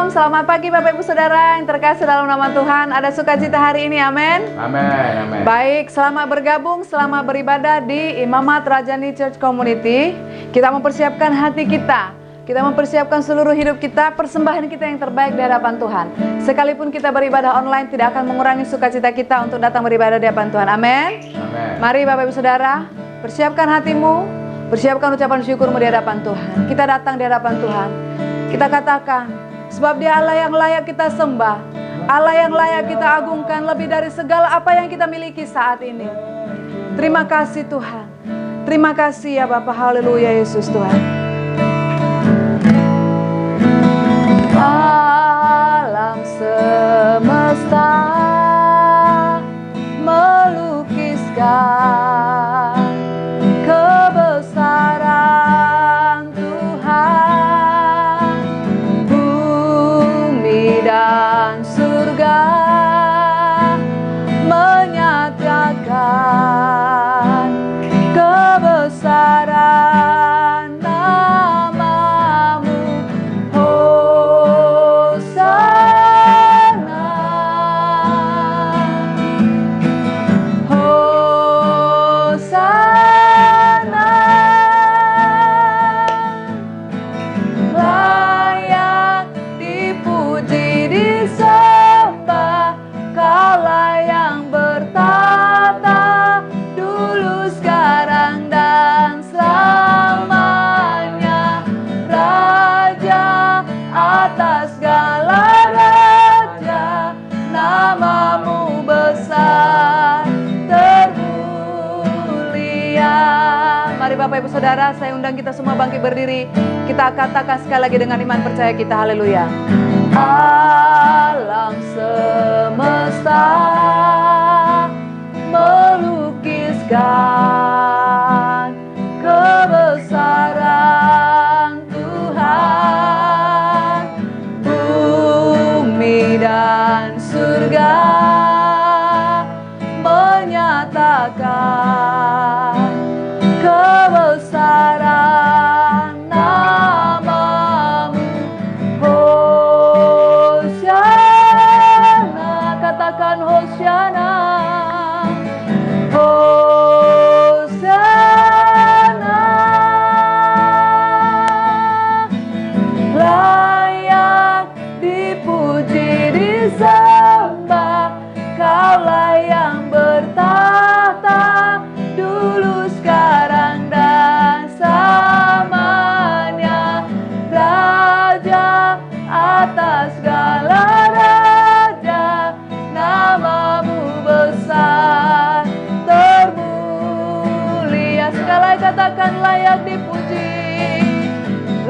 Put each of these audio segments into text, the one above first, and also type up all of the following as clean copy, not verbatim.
Shalom, selamat pagi Bapak Ibu Saudara yang terkasih dalam nama Tuhan. Ada sukacita hari ini, amin. Amin. Baik, selamat bergabung, selamat beribadah di Imamat Rajani Church Community. Kita mempersiapkan hati kita, kita mempersiapkan seluruh hidup kita, persembahan kita yang terbaik di hadapan Tuhan. Sekalipun kita beribadah online, tidak akan mengurangi sukacita kita untuk datang beribadah di hadapan Tuhan, amin. Mari Bapak Ibu Saudara, persiapkan hatimu, persiapkan ucapan syukurmu di hadapan Tuhan. Kita datang di hadapan Tuhan, kita katakan, sebab Dia Allah yang layak kita sembah, Allah yang layak kita agungkan lebih dari segala apa yang kita miliki saat ini. Terima kasih Tuhan. Terima kasih ya Bapak. Haleluya Yesus Tuhan. Alam semesta melukiskan kebesaran Tuhan, bumi dan surga menyatakan kebesaran namamu. Hosana, Hosana, layak dipuji disembah, Kaulah yang bertata dulu sekarang dan selamanya, Raja atas segala raja, namamu besar termulia. Mari Bapak Ibu Saudara, saya undang kita semua bangkit berdiri. Kita katakan sekali lagi dengan iman percaya kita, haleluya. Alam semesta melukiskan kebesaran Tuhan, bumi dan surga menyatakan kebesaran namamu. Hosana, katakan Hosana, Hosana, layak dipuji disembah, Kaulah yang bertata dulu sekarang dan selamanya, Raja atas segala raja, namamu besar termulia. Segala katakan layak dipuji,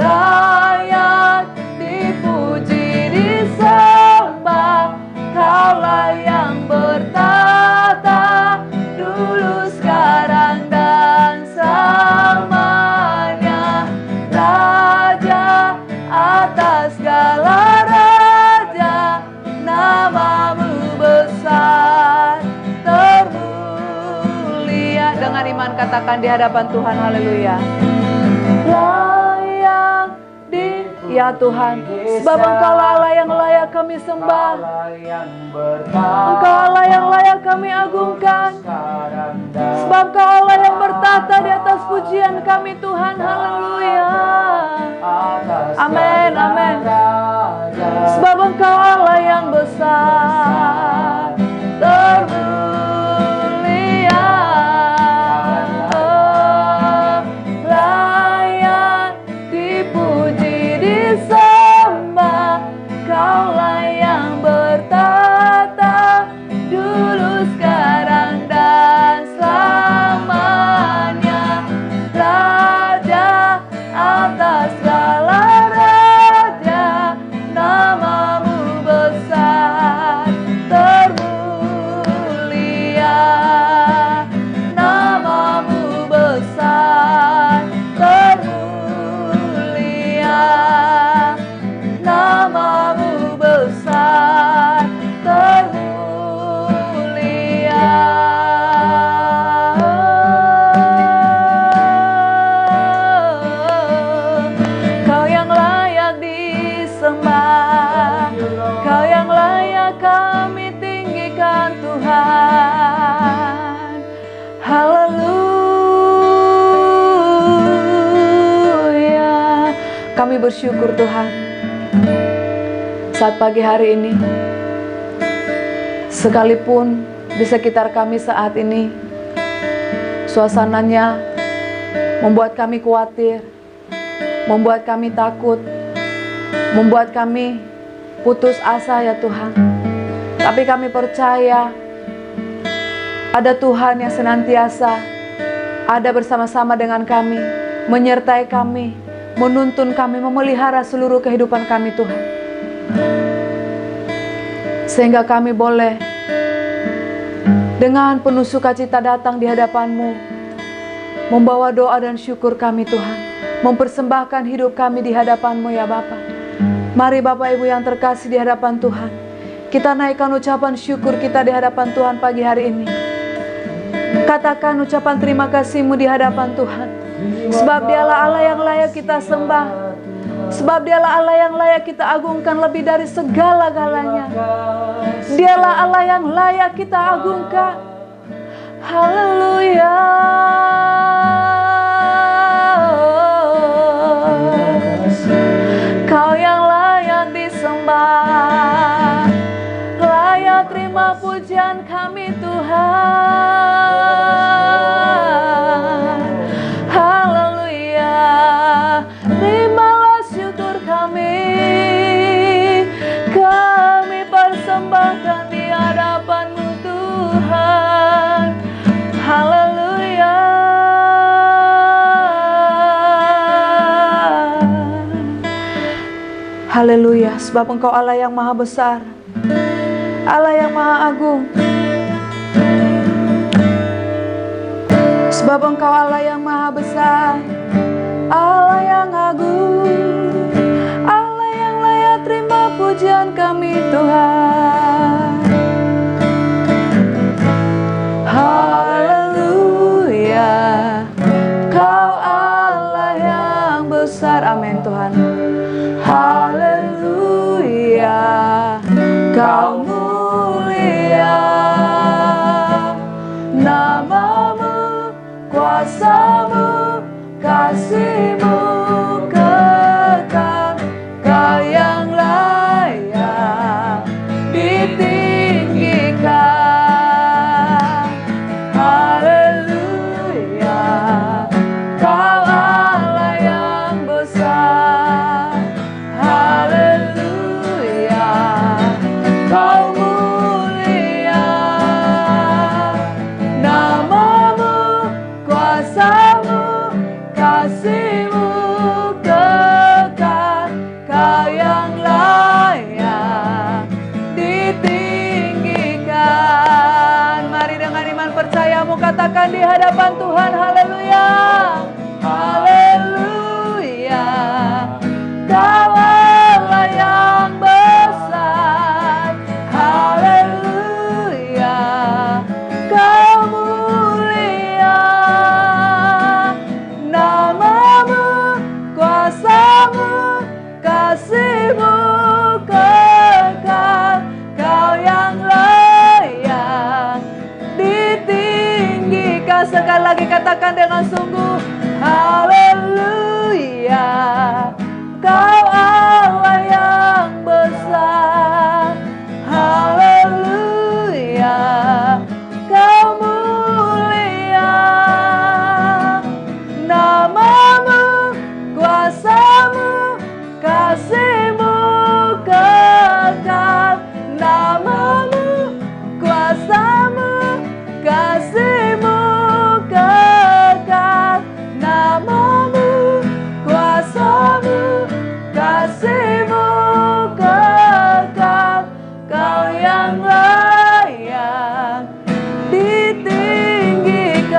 layak dipuji disembah, Kaulah yang bertata dulu sekarang dan selamanya, Raja atas segala raja, namamu besar termulia. Dengan iman katakan di hadapan Tuhan, haleluya. Layak di ya Tuhan, sebab Engkau Allah yang layak kami sembah, Engkau Allah yang layak kami agungkan, sebab Engkau Allah yang bertata di atas pujian kami Tuhan, haleluya. Amin, amin. Sebab Engkau Allah yang besar termulia, layak dipuji disembah, Kaulah yang bertata dulu sekarang dan selamanya, Raja bersyukur Tuhan, saat pagi hari ini, sekalipun di sekitar kami saat ini suasananya membuat kami khawatir, membuat kami takut, membuat kami putus asa ya Tuhan. Tapi kami percaya ada Tuhan yang senantiasa ada bersama-sama dengan kami, menyertai kami, menuntun kami, memelihara seluruh kehidupan kami Tuhan. Sehingga kami boleh dengan penuh sukacita datang di hadapan-Mu, membawa doa dan syukur kami Tuhan, mempersembahkan hidup kami di hadapan-Mu ya Bapa. Mari Bapak Ibu yang terkasih di hadapan Tuhan, kita naikkan ucapan syukur kita di hadapan Tuhan pagi hari ini. Katakan ucapan terima kasih-Mu di hadapan Tuhan, sebab Dialah Allah yang layak kita sembah, sebab Dialah Allah yang layak kita agungkan lebih dari segala-galanya. Dialah Allah yang layak kita agungkan. Haleluya. Kau yang layak disembah, layak terima pujian kami Tuhan. Haleluya. Terimalah syukur kami persembahkan di hadapan-Mu Tuhan. Haleluya. Haleluya, sebab Engkau Allah yang maha besar, Allah yang maha agung. Sebab Engkau Allah yang maha besar, Allah yang agung, Allah yang layak terima pujian kami Tuhan. Haleluya, Kau Allah yang besar. Amin Tuhan. Haleluya, Kau mulia, nama-Mu, kuasa-Mu, kasih-Mu kekal. Kau yang layak ditinggikan. Haleluya, Kau Allah yang besar. Haleluya, Kau mulia, nama-Mu, kuasa-Mu, kasih-Mu kekal. Kau yang layak ditinggikan. Mari dengan iman percayamu katakan di hadapan Tuhan. Haleluya, haleluya, Kau Allah yang besar. Haleluya, Kau mulia, nama-Mu, kuasa-Mu, kasih-Mu kekal. Kau yang layak ditinggikan. Sekali lagi katakan dengan sungguh. Haleluya, Kau Allah yang besar. Haleluya, Kau mulia, nama-Mu, kuasa-Mu, kasih-Mu kekal. Nama-Mu, kuasa-Mu, kasih-Mu kekal. Nama-Mu, kuasa-Mu, kasih-Mu kekal. Kau yang layak ditinggikan.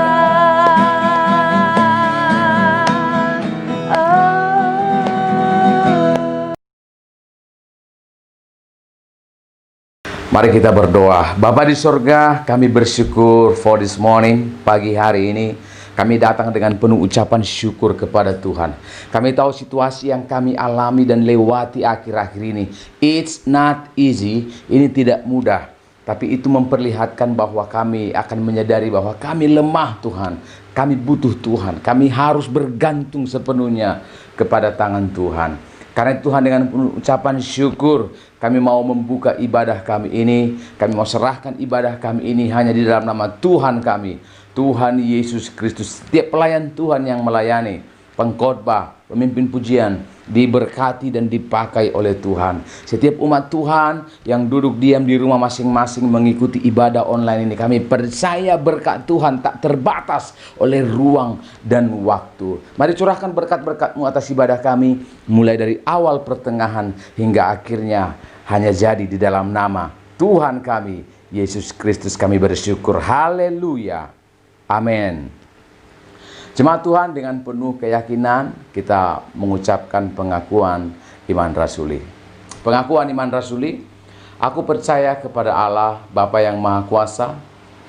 Mari kita berdoa. Bapa di surga, kami bersyukur for this morning, pagi hari ini. Kami datang dengan penuh ucapan syukur kepada Tuhan. Kami tahu situasi yang kami alami dan lewati akhir-akhir ini. It's not easy, ini tidak mudah. Tapi itu memperlihatkan bahwa kami akan menyadari bahwa kami lemah Tuhan. Kami butuh Tuhan. Kami harus bergantung sepenuhnya kepada tangan Tuhan. Karena Tuhan, dengan ucapan syukur kami mau membuka ibadah kami ini. Kami mau serahkan ibadah kami ini hanya di dalam nama Tuhan kami, Tuhan Yesus Kristus. Setiap pelayan Tuhan yang melayani, pengkhotbah, pemimpin pujian, diberkati dan dipakai oleh Tuhan. Setiap umat Tuhan yang duduk diam di rumah masing-masing mengikuti ibadah online ini, kami percaya berkat Tuhan tak terbatas oleh ruang dan waktu. Mari curahkan berkat-berkat-Mu atas ibadah kami, mulai dari awal, pertengahan, hingga akhirnya. Hanya jadi di dalam nama Tuhan kami, Yesus Kristus, kami bersyukur. Haleluya. Amin. Jemaat Tuhan, dengan penuh keyakinan kita mengucapkan pengakuan iman rasuli. Pengakuan iman rasuli, aku percaya kepada Allah Bapa yang Maha Kuasa,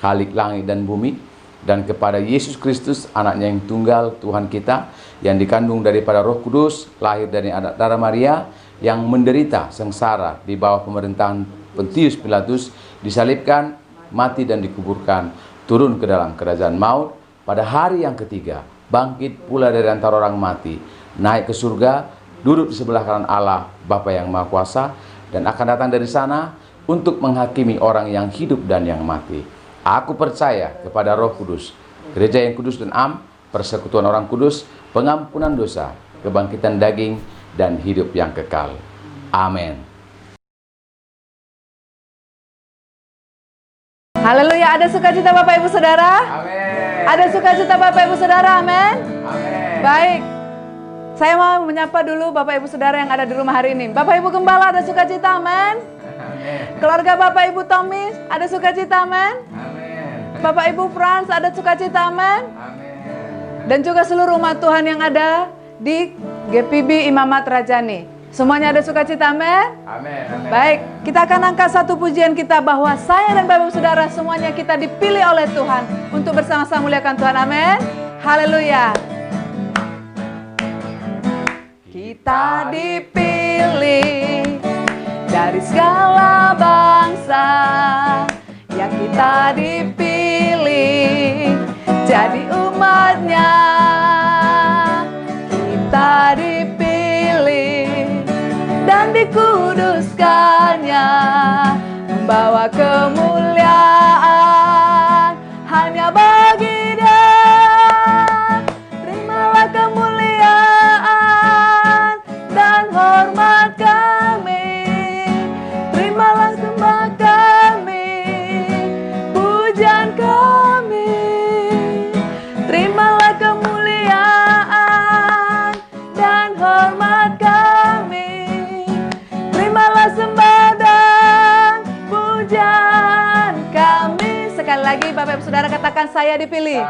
Khalik langit dan bumi, dan kepada Yesus Kristus, anaknya yang tunggal, Tuhan kita, yang dikandung daripada Roh Kudus, lahir dari anak darah Maria, yang menderita sengsara di bawah pemerintahan Pontius Pilatus, disalibkan, mati dan dikuburkan, turun ke dalam kerajaan maut, pada hari yang ketiga bangkit pula dari antara orang mati, naik ke surga, duduk di sebelah kanan Allah Bapa yang Maha Kuasa, dan akan datang dari sana untuk menghakimi orang yang hidup dan yang mati. Aku percaya kepada Roh Kudus, gereja yang kudus dan am, persekutuan orang kudus, pengampunan dosa, kebangkitan daging, dan hidup yang kekal. Amin. Haleluya, ada sukacita Bapak Ibu Saudara? Amin. Ada sukacita Bapak Ibu Saudara, amin? Amin. Baik, saya mau menyapa dulu Bapak Ibu Saudara yang ada di rumah hari ini. Bapak Ibu Gembala, ada sukacita, amin? Amin. Keluarga Bapak Ibu Tommy, ada sukacita, amin? Amin. Bapak Ibu Frans, ada sukacita, amin? Amin. Dan juga seluruh umat Tuhan yang ada di GPB Imamat Rajani. Semuanya ada sukacita, amin? Amin. Amin. Baik, kita akan angkat satu pujian kita bahwa saya dan Bapak Ibu Saudara semuanya kita dipilih oleh Tuhan untuk bersama-sama muliakan Tuhan, amin? Haleluya. Kita dipilih dari segala bangsa, ya kita dipilih jadi umatnya. Kita dipilih dan dikuduskannya, membawa kemuliaan hanya bagi Dia. Terimalah kemuliaan dan hormat kami, terimalah sembah kami, pujian kami, terimalah kemuliaan dan hormat kami, terimalah sembah dan pujian kami. Sekali lagi Bapak Ibu Saudara katakan, saya dipilih.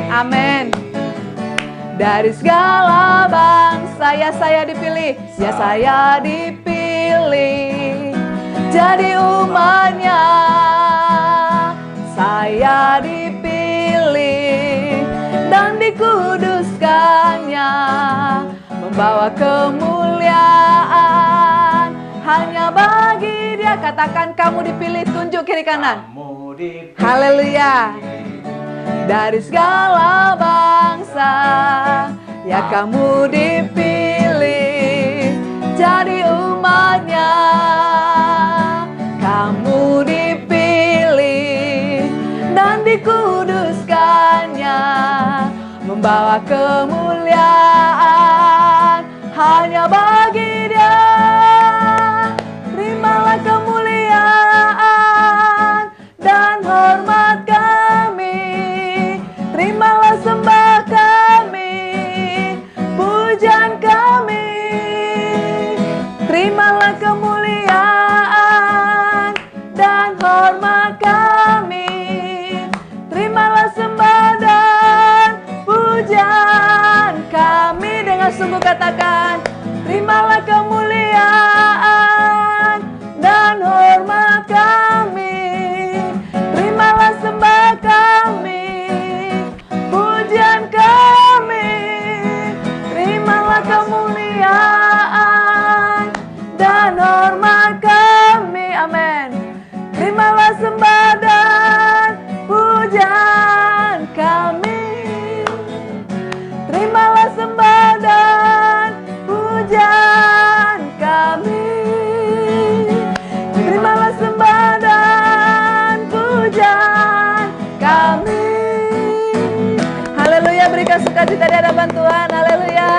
Amin. Dari segala bangsa, ya saya dipilih, ya saya dipilih jadi umatnya. Saya dipilih dan dikuduskannya, membawa kemuliaan hanya bagi Dia. Katakan, kamu dipilih, tunjuk kiri kanan. Haleluya. Dari segala bangsa, ya kamu dipilih jadi umatnya. Kamu dipilih dan dikuduskannya, membawa kemuliaan hanya bagi Dia. Terimalah kemuliaan dan hormat kami, terimalah sembah kami, pujian kami, terimalah kemuliaan dan hormat kami, terimalah sembah dan pujian kami. Dengan sungguh katakan, terimalah kemuliaan dan hormat kami, terimalah sembah kami, pujian kami, terimalah kemuliaan dan hormat kami. Amin. Terimalah sembah dan pujian kami, terimalah sembah dan pujian berikan sukacita di hadapan Tuhan. Haleluya.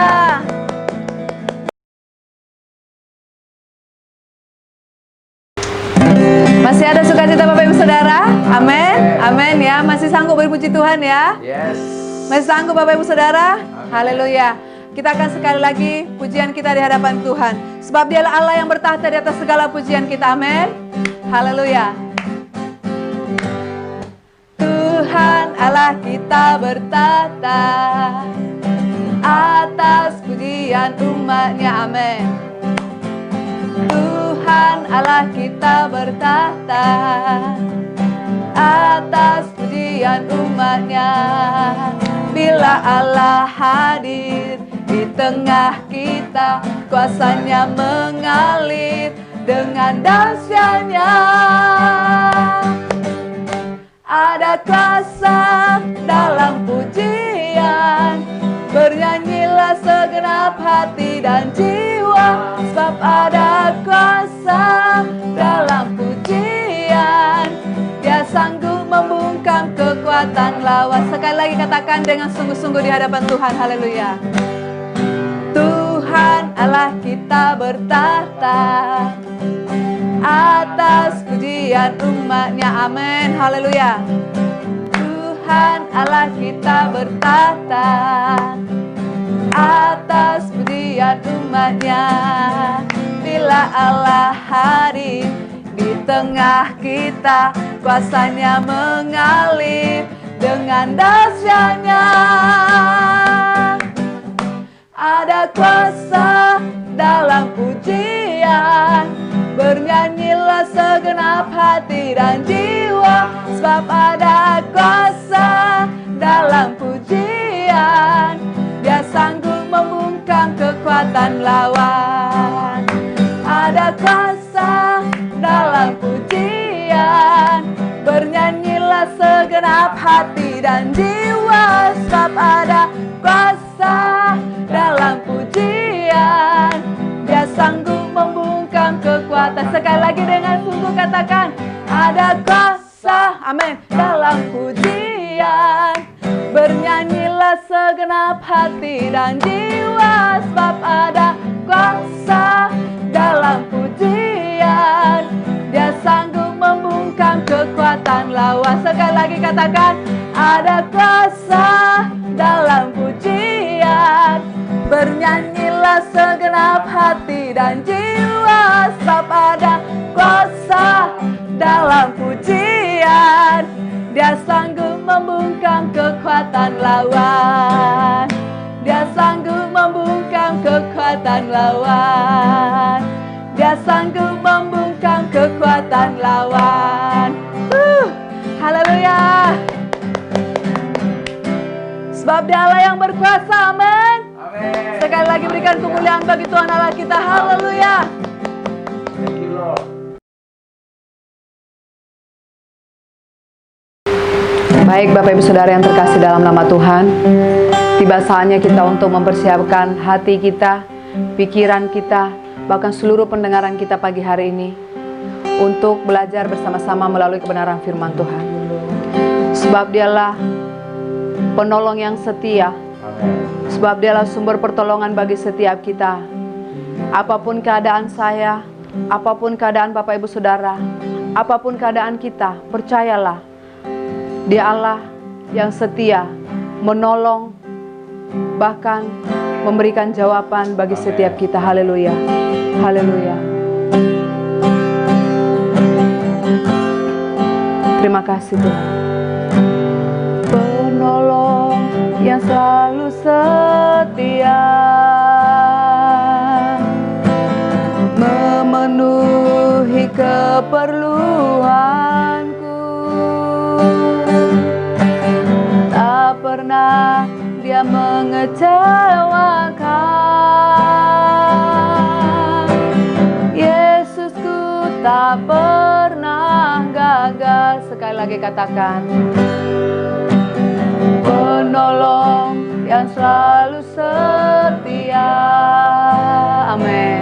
Masih ada sukacita Bapak Ibu Saudara? Amin. Amin ya. Masih sanggup berpuji Tuhan ya? Yes. Masih sanggup Bapak Ibu Saudara? Haleluya. Kita akan sekali lagi pujian kita di hadapan Tuhan. Sebab Dialah Allah yang bertahta di atas segala pujian kita. Amin. Haleluya. Tuhan Allah kita bertahta atas pujian umatnya. Amin. Tuhan Allah kita bertahta atas pujian umatnya. Bila Allah hadir di tengah kita, kuasanya mengalir dengan dahsyatnya. Ada kuasa dalam pujian, bernyanyilah segenap hati dan jiwa. Sebab ada kuasa dalam pujian, Dia sanggup membungkam kekuatan lawan. Sekali lagi katakan dengan sungguh-sungguh di hadapan Tuhan. Haleluya. Tuhan Allah kita bertahta atas pujian umatnya. Amin. Haleluya. Tuhan Allah kita bertahta atas pujian umatnya. Bila Allah hadir di tengah kita, kuasanya mengalir dengan dahsyatnya. Ada kuasa dalam pujian, bernyanyilah segenap hati dan jiwa. Sebab ada kuasa dalam pujian, Dia sanggup membungkam kekuatan lawan. Ada kuasa dalam pujian, bernyanyilah segenap hati dan jiwa. Sebab ada kuasa dalam pujian, Dia sanggup membungkam kekuatan. Sekali lagi dengan sungguh katakan, ada kuasa, amin, dalam pujian, bernyanyilah segenap hati dan jiwa. Sebab ada kuasa dalam pujian, Dia sanggup membungkam kekuatan lawan. Sekali lagi katakan, ada kuasa dalam pujian, bernyanyilah segenap hati dan jiwa. Sebab ada kuasa dalam pujian, Dia sanggup membungkam kekuatan lawan. Dia sanggup membungkam kekuatan lawan. Dia sanggup membungkam kekuatan lawan. Haleluya. Sebab Dia Allah yang berkuasa. Amin. Amin. Sekali lagi berikan kemuliaan bagi Tuhan Allah kita. Haleluya. Thank you, Lord. Baik Bapak Ibu Saudara yang terkasih dalam nama Tuhan, tiba saatnya kita untuk mempersiapkan hati kita, pikiran kita, bahkan seluruh pendengaran kita pagi hari ini untuk belajar bersama-sama melalui kebenaran firman Tuhan. Sebab Dialah penolong yang setia. Sebab Dialah sumber pertolongan bagi setiap kita. Apapun keadaan saya, apapun keadaan Bapak Ibu Saudara, apapun keadaan kita, percayalah, Dia Allah yang setia, menolong, bahkan memberikan jawaban bagi setiap kita. Haleluya. Haleluya. Terima kasih Tuhan. Penolong yang selalu setia, memenuhi keperluanku. Tak pernah Dia mengecewakan. Yesusku tak pernah gagal. Sekali lagi katakan, penolong yang selalu setia. Amin.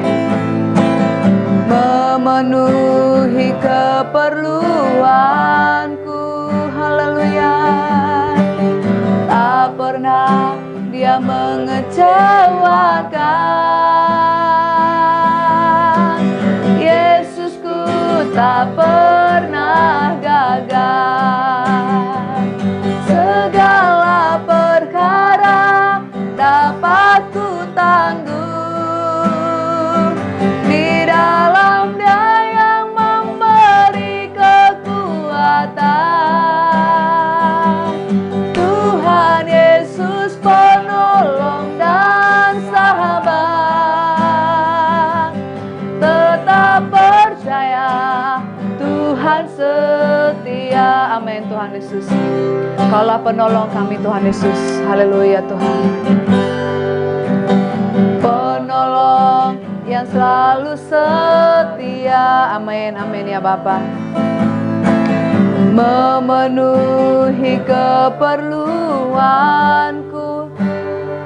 Memenuhi keperluanku. Haleluya. Tak pernah dia mengecewakan. Yesusku tak pernah gagal. Segala perkara dapat ku tanggung di dalam Dia yang memberi kekuatan. Tuhan Yesus penolong dan sahabat. Tetap percaya Tuhan setia. Amin. Tuhan Yesus, Kaulah penolong kami Tuhan Yesus. Haleluya Tuhan. Penolong yang selalu setia. Amin. Amin ya Bapa. Memenuhi keperluanku.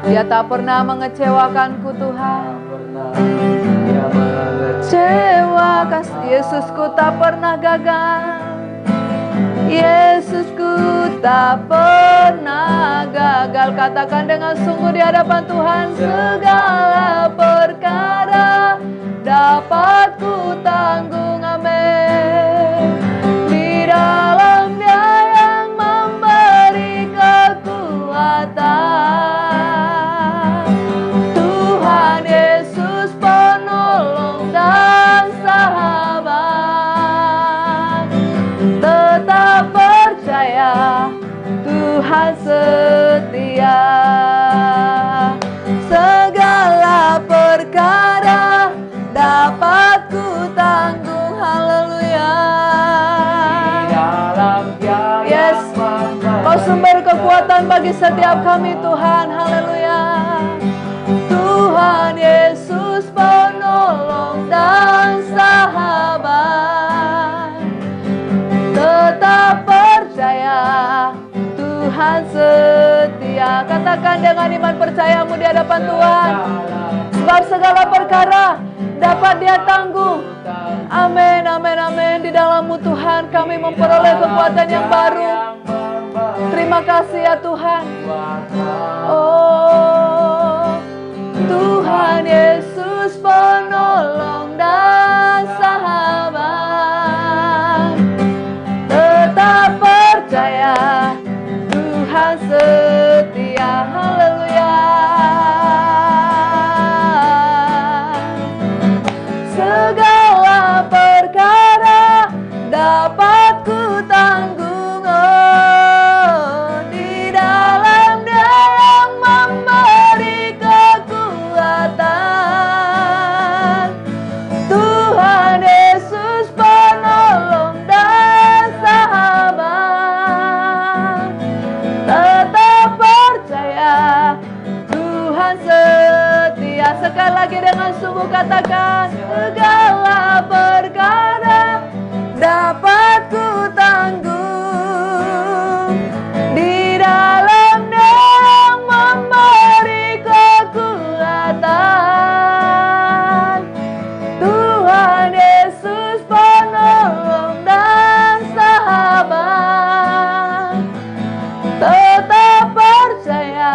Dia tak pernah mengecewakanku Tuhan. Mengecewakan. Yesusku tak pernah gagal. Yesusku tak pernah gagal. Katakan dengan sungguh di hadapan Tuhan. Segala perkara dapat ku tanggung. Amin. Di dalam Dia yang memberi kekuatan. Tuhan Yesus penolong dan sahabat. Tetap percaya Tuhan setia. Segala perkara dapat ku tanggung. Haleluya. Yes, Kau sumber kekuatan bagi setiap kami Tuhan. Haleluya. Tuhan Yesus penolong dan sahabat. Tetap percaya Tuhan setia. Katakan dengan iman percayamu di hadapan Tuhan. Sebab segala perkara dapat Dia tanggung. Amin, amin, amin. Di dalam-Mu Tuhan kami memperoleh kekuatan yang baru. Terima kasih ya Tuhan. Oh, Tuhan Yesus penolong dan sahabat. Tetap percaya Tuhan setia. Haleluya. Segala perkara dapat ku tanggung. Oh, di dalam Dia yang memberi kekuatan. Tuhan Yesus penolong dan sahabat. Tetap percaya Tuhan setia. Sekali lagi dengan sungguh katakan. Segala perkara dapat ku tanggung. Di dalam Dia yang memberi kekuatan. Tuhan Yesus penolong dan sahabat. Tetap percaya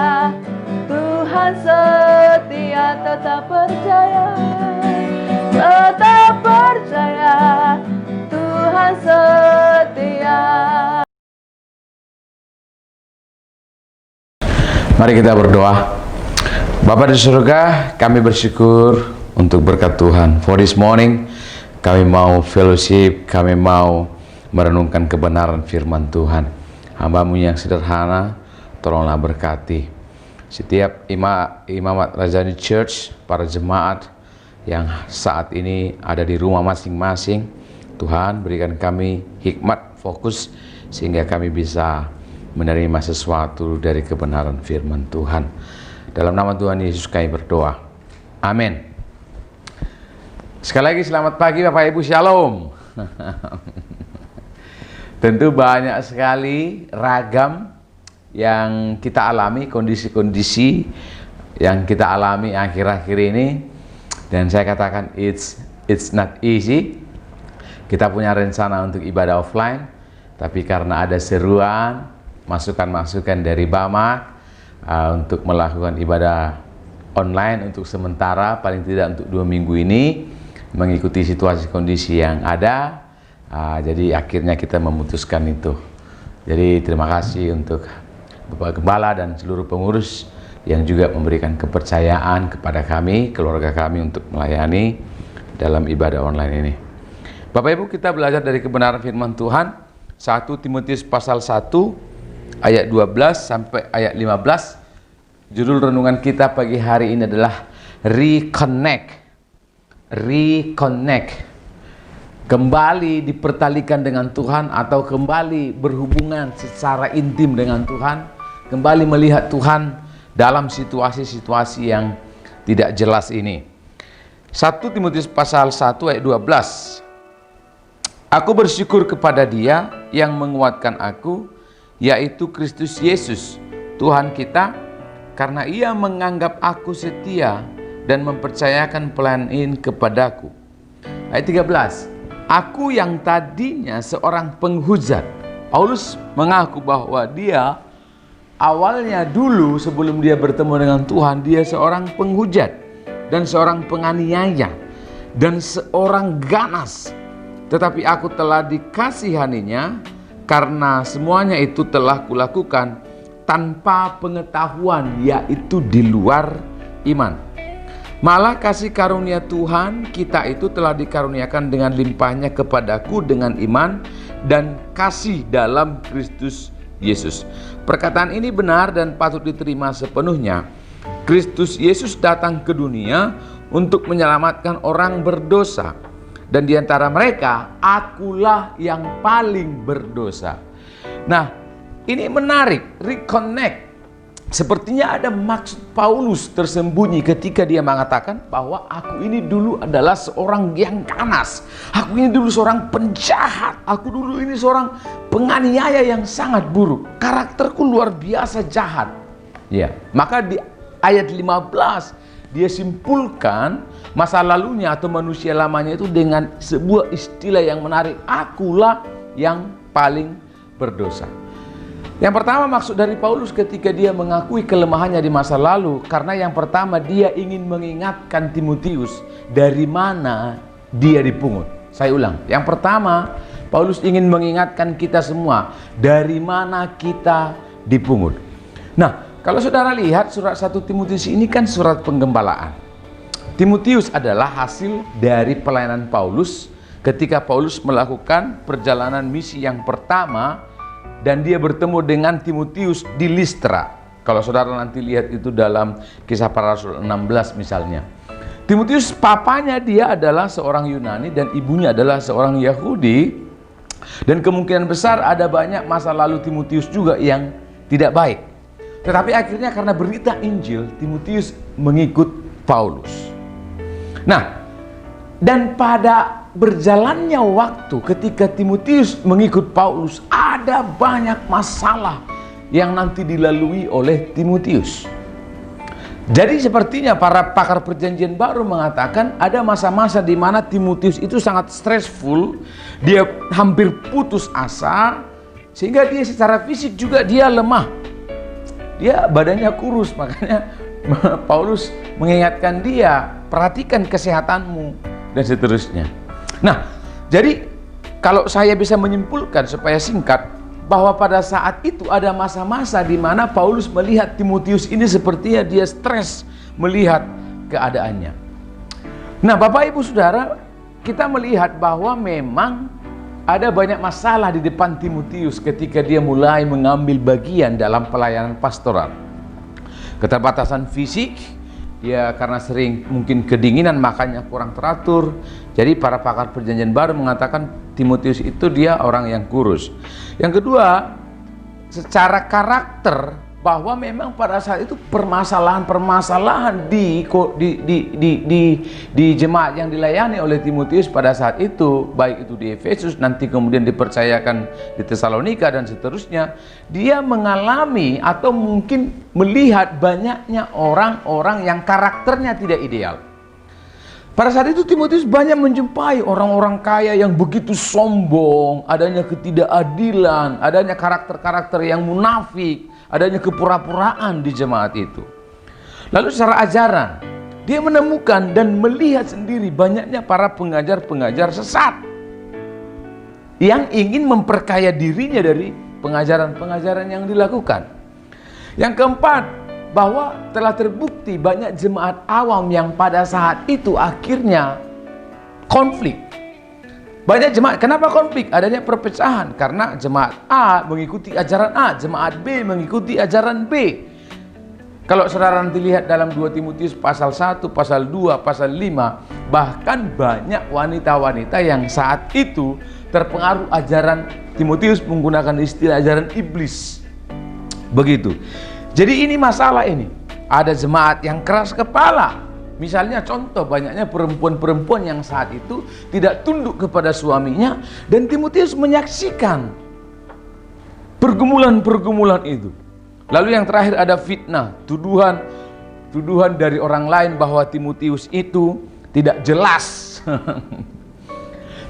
Tuhan setia. Tetap percaya. Tetap percaya Tuhan setia. Mari kita berdoa. Bapa di surga, kami bersyukur untuk berkat Tuhan. For this morning, kami mau fellowship, kami mau merenungkan kebenaran firman Tuhan. Hamba-Mu yang sederhana, tolonglah berkati setiap imamat Rajani Church, para jemaat yang saat ini ada di rumah masing-masing. Tuhan, berikan kami hikmat, fokus, sehingga kami bisa menerima sesuatu dari kebenaran firman Tuhan. Dalam nama Tuhan Yesus kami berdoa. Amin. Sekali lagi selamat pagi Bapak Ibu, Shalom. Tentu banyak sekali ragam yang kita alami, kondisi-kondisi yang kita alami akhir-akhir ini. Dan saya katakan it's not easy. Kita punya rencana untuk ibadah offline, tapi karena ada seruan, masukan-masukan dari Bamak, untuk melakukan ibadah online untuk sementara, paling tidak untuk 2 minggu ini, mengikuti situasi kondisi yang ada. Jadi akhirnya kita memutuskan itu. Jadi terima kasih untuk Bapak Gembala dan seluruh pengurus yang juga memberikan kepercayaan kepada kami, keluarga kami untuk melayani dalam ibadah online ini. Bapak Ibu, kita belajar dari kebenaran firman Tuhan 1 Timotius pasal 1 ayat 12 sampai ayat 15. Judul renungan kita pagi hari ini adalah Reconnect. Reconnect. Kembali dipertalikan dengan Tuhan atau kembali berhubungan secara intim dengan Tuhan, kembali melihat Tuhan dalam situasi-situasi yang tidak jelas ini. 1 Timotius pasal 1 ayat 12. Aku bersyukur kepada Dia yang menguatkan aku, yaitu Kristus Yesus, Tuhan kita, karena Ia menganggap aku setia dan mempercayakan pelayanan ini kepadaku. Ayat 13. Aku yang tadinya seorang penghujat. Paulus mengaku bahwa dia awalnya dulu sebelum dia bertemu dengan Tuhan, dia seorang penghujat dan seorang penganiaya dan seorang ganas. Tetapi aku telah dikasihaninya karena semuanya itu telah kulakukan tanpa pengetahuan, yaitu di luar iman. Malah kasih karunia Tuhan kita itu telah dikaruniakan dengan limpahnya kepadaku dengan iman dan kasih dalam Kristus Yesus. Perkataan ini benar dan patut diterima sepenuhnya. Kristus Yesus datang ke dunia untuk menyelamatkan orang berdosa, dan di antara mereka akulah yang paling berdosa. Nah, ini menarik, reconnect. Sepertinya ada maksud Paulus tersembunyi ketika dia mengatakan bahwa aku ini dulu adalah seorang yang ganas. Aku ini dulu seorang penjahat. Aku dulu ini seorang penganiaya yang sangat buruk. Karakterku luar biasa jahat. Ya, maka di ayat 15 dia simpulkan masa lalunya atau manusia lamanya itu dengan sebuah istilah yang menarik. Akulah yang paling berdosa. Yang pertama maksud dari Paulus ketika dia mengakui kelemahannya di masa lalu, karena yang pertama dia ingin mengingatkan Timotius dari mana dia dipungut. Saya ulang, yang pertama Paulus ingin mengingatkan kita semua dari mana kita dipungut. Nah, kalau saudara lihat surat 1 Timotius ini kan surat penggembalaan. Timotius adalah hasil dari pelayanan Paulus ketika Paulus melakukan perjalanan misi yang pertama dan dia bertemu dengan Timotius di Listra. Kalau saudara nanti lihat itu dalam Kisah Para Rasul 16 misalnya. Timotius papanya dia adalah seorang Yunani dan ibunya adalah seorang Yahudi. Dan kemungkinan besar ada banyak masa lalu Timotius juga yang tidak baik. Tetapi akhirnya karena berita Injil, Timotius mengikut Paulus. Nah, dan pada berjalannya waktu ketika Timotius mengikut Paulus, ada banyak masalah yang nanti dilalui oleh Timotius. Jadi sepertinya para pakar perjanjian baru mengatakan ada masa-masa di mana Timotius itu sangat stressful, dia hampir putus asa, sehingga dia secara fisik juga dia lemah. Dia badannya kurus, makanya Paulus mengingatkan dia, perhatikan kesehatanmu dan seterusnya. Nah, jadi kalau saya bisa menyimpulkan supaya singkat, bahwa pada saat itu ada masa-masa di mana Paulus melihat Timotius ini sepertinya dia stres melihat keadaannya. Nah, Bapak Ibu Saudara, kita melihat bahwa memang ada banyak masalah di depan Timotius ketika dia mulai mengambil bagian dalam pelayanan pastoral. Keterbatasan fisik, ya karena sering mungkin kedinginan makannya kurang teratur. Jadi para pakar perjanjian baru mengatakan Timotius itu dia orang yang kurus. Yang kedua, secara karakter, bahwa memang pada saat itu permasalahan-permasalahan di jemaat yang dilayani oleh Timotius pada saat itu, baik itu di Efesus, nanti kemudian dipercayakan di Tesalonika dan seterusnya, dia mengalami atau mungkin melihat banyaknya orang-orang yang karakternya tidak ideal. Pada saat itu Timotius banyak menjumpai orang-orang kaya yang begitu sombong, adanya ketidakadilan, adanya karakter-karakter yang munafik, adanya kepura-puraan di jemaat itu. Lalu secara ajaran, dia menemukan dan melihat sendiri banyaknya para pengajar-pengajar sesat yang ingin memperkaya dirinya dari pengajaran-pengajaran yang dilakukan. Yang keempat, bahwa telah terbukti banyak jemaat awam yang pada saat itu akhirnya konflik. Banyak jemaat, kenapa konflik? Adanya perpecahan karena jemaat A mengikuti ajaran A, jemaat B mengikuti ajaran B. Kalau saudara nanti lihat dalam 2 Timotius pasal 1, pasal 2, pasal 5, bahkan banyak wanita-wanita yang saat itu terpengaruh ajaran, Timotius menggunakan istilah ajaran iblis. Begitu. Jadi ini masalah ini. Ada jemaat yang keras kepala. Misalnya contoh, banyaknya perempuan-perempuan yang saat itu tidak tunduk kepada suaminya, dan Timotius menyaksikan pergumulan-pergumulan itu. Lalu yang terakhir ada fitnah, tuduhan dari orang lain bahwa Timotius itu tidak jelas.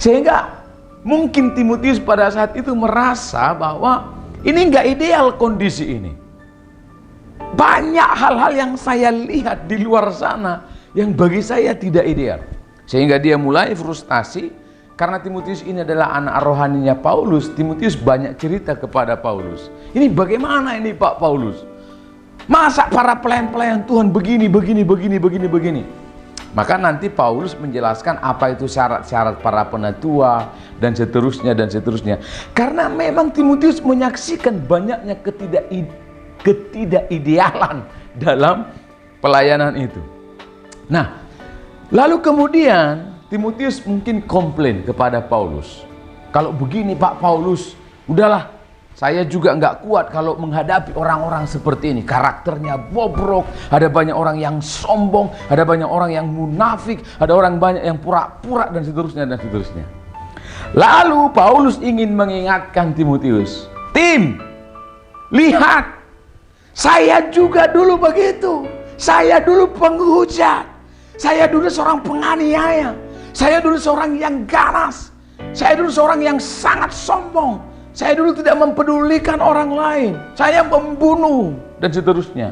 Sehingga mungkin Timotius pada saat itu merasa bahwa ini nggak ideal kondisi ini. Banyak hal-hal yang saya lihat di luar sana yang bagi saya tidak ideal. Sehingga dia mulai frustasi karena Timotius ini adalah anak rohaninya Paulus. Timotius banyak cerita kepada Paulus. Ini bagaimana ini Pak Paulus? Masa para pelayan-pelayan Tuhan begini. Maka nanti Paulus menjelaskan apa itu syarat-syarat para penatua dan seterusnya. Karena memang Timotius menyaksikan banyaknya ketidakidealan dalam pelayanan itu. Nah, lalu kemudian Timotius mungkin komplain kepada Paulus. Kalau begini Pak Paulus, udahlah, saya juga nggak kuat kalau menghadapi orang-orang seperti ini. Karakternya bobrok, ada banyak orang yang sombong, ada banyak orang yang munafik, ada orang banyak yang pura-pura dan seterusnya. Lalu Paulus ingin mengingatkan Timotius, Tim, lihat, saya juga dulu begitu. Saya dulu penghujat. Saya dulu seorang penganiaya. Saya dulu seorang yang ganas. Saya dulu seorang yang sangat sombong. Saya dulu tidak mempedulikan orang lain. Saya membunuh dan seterusnya.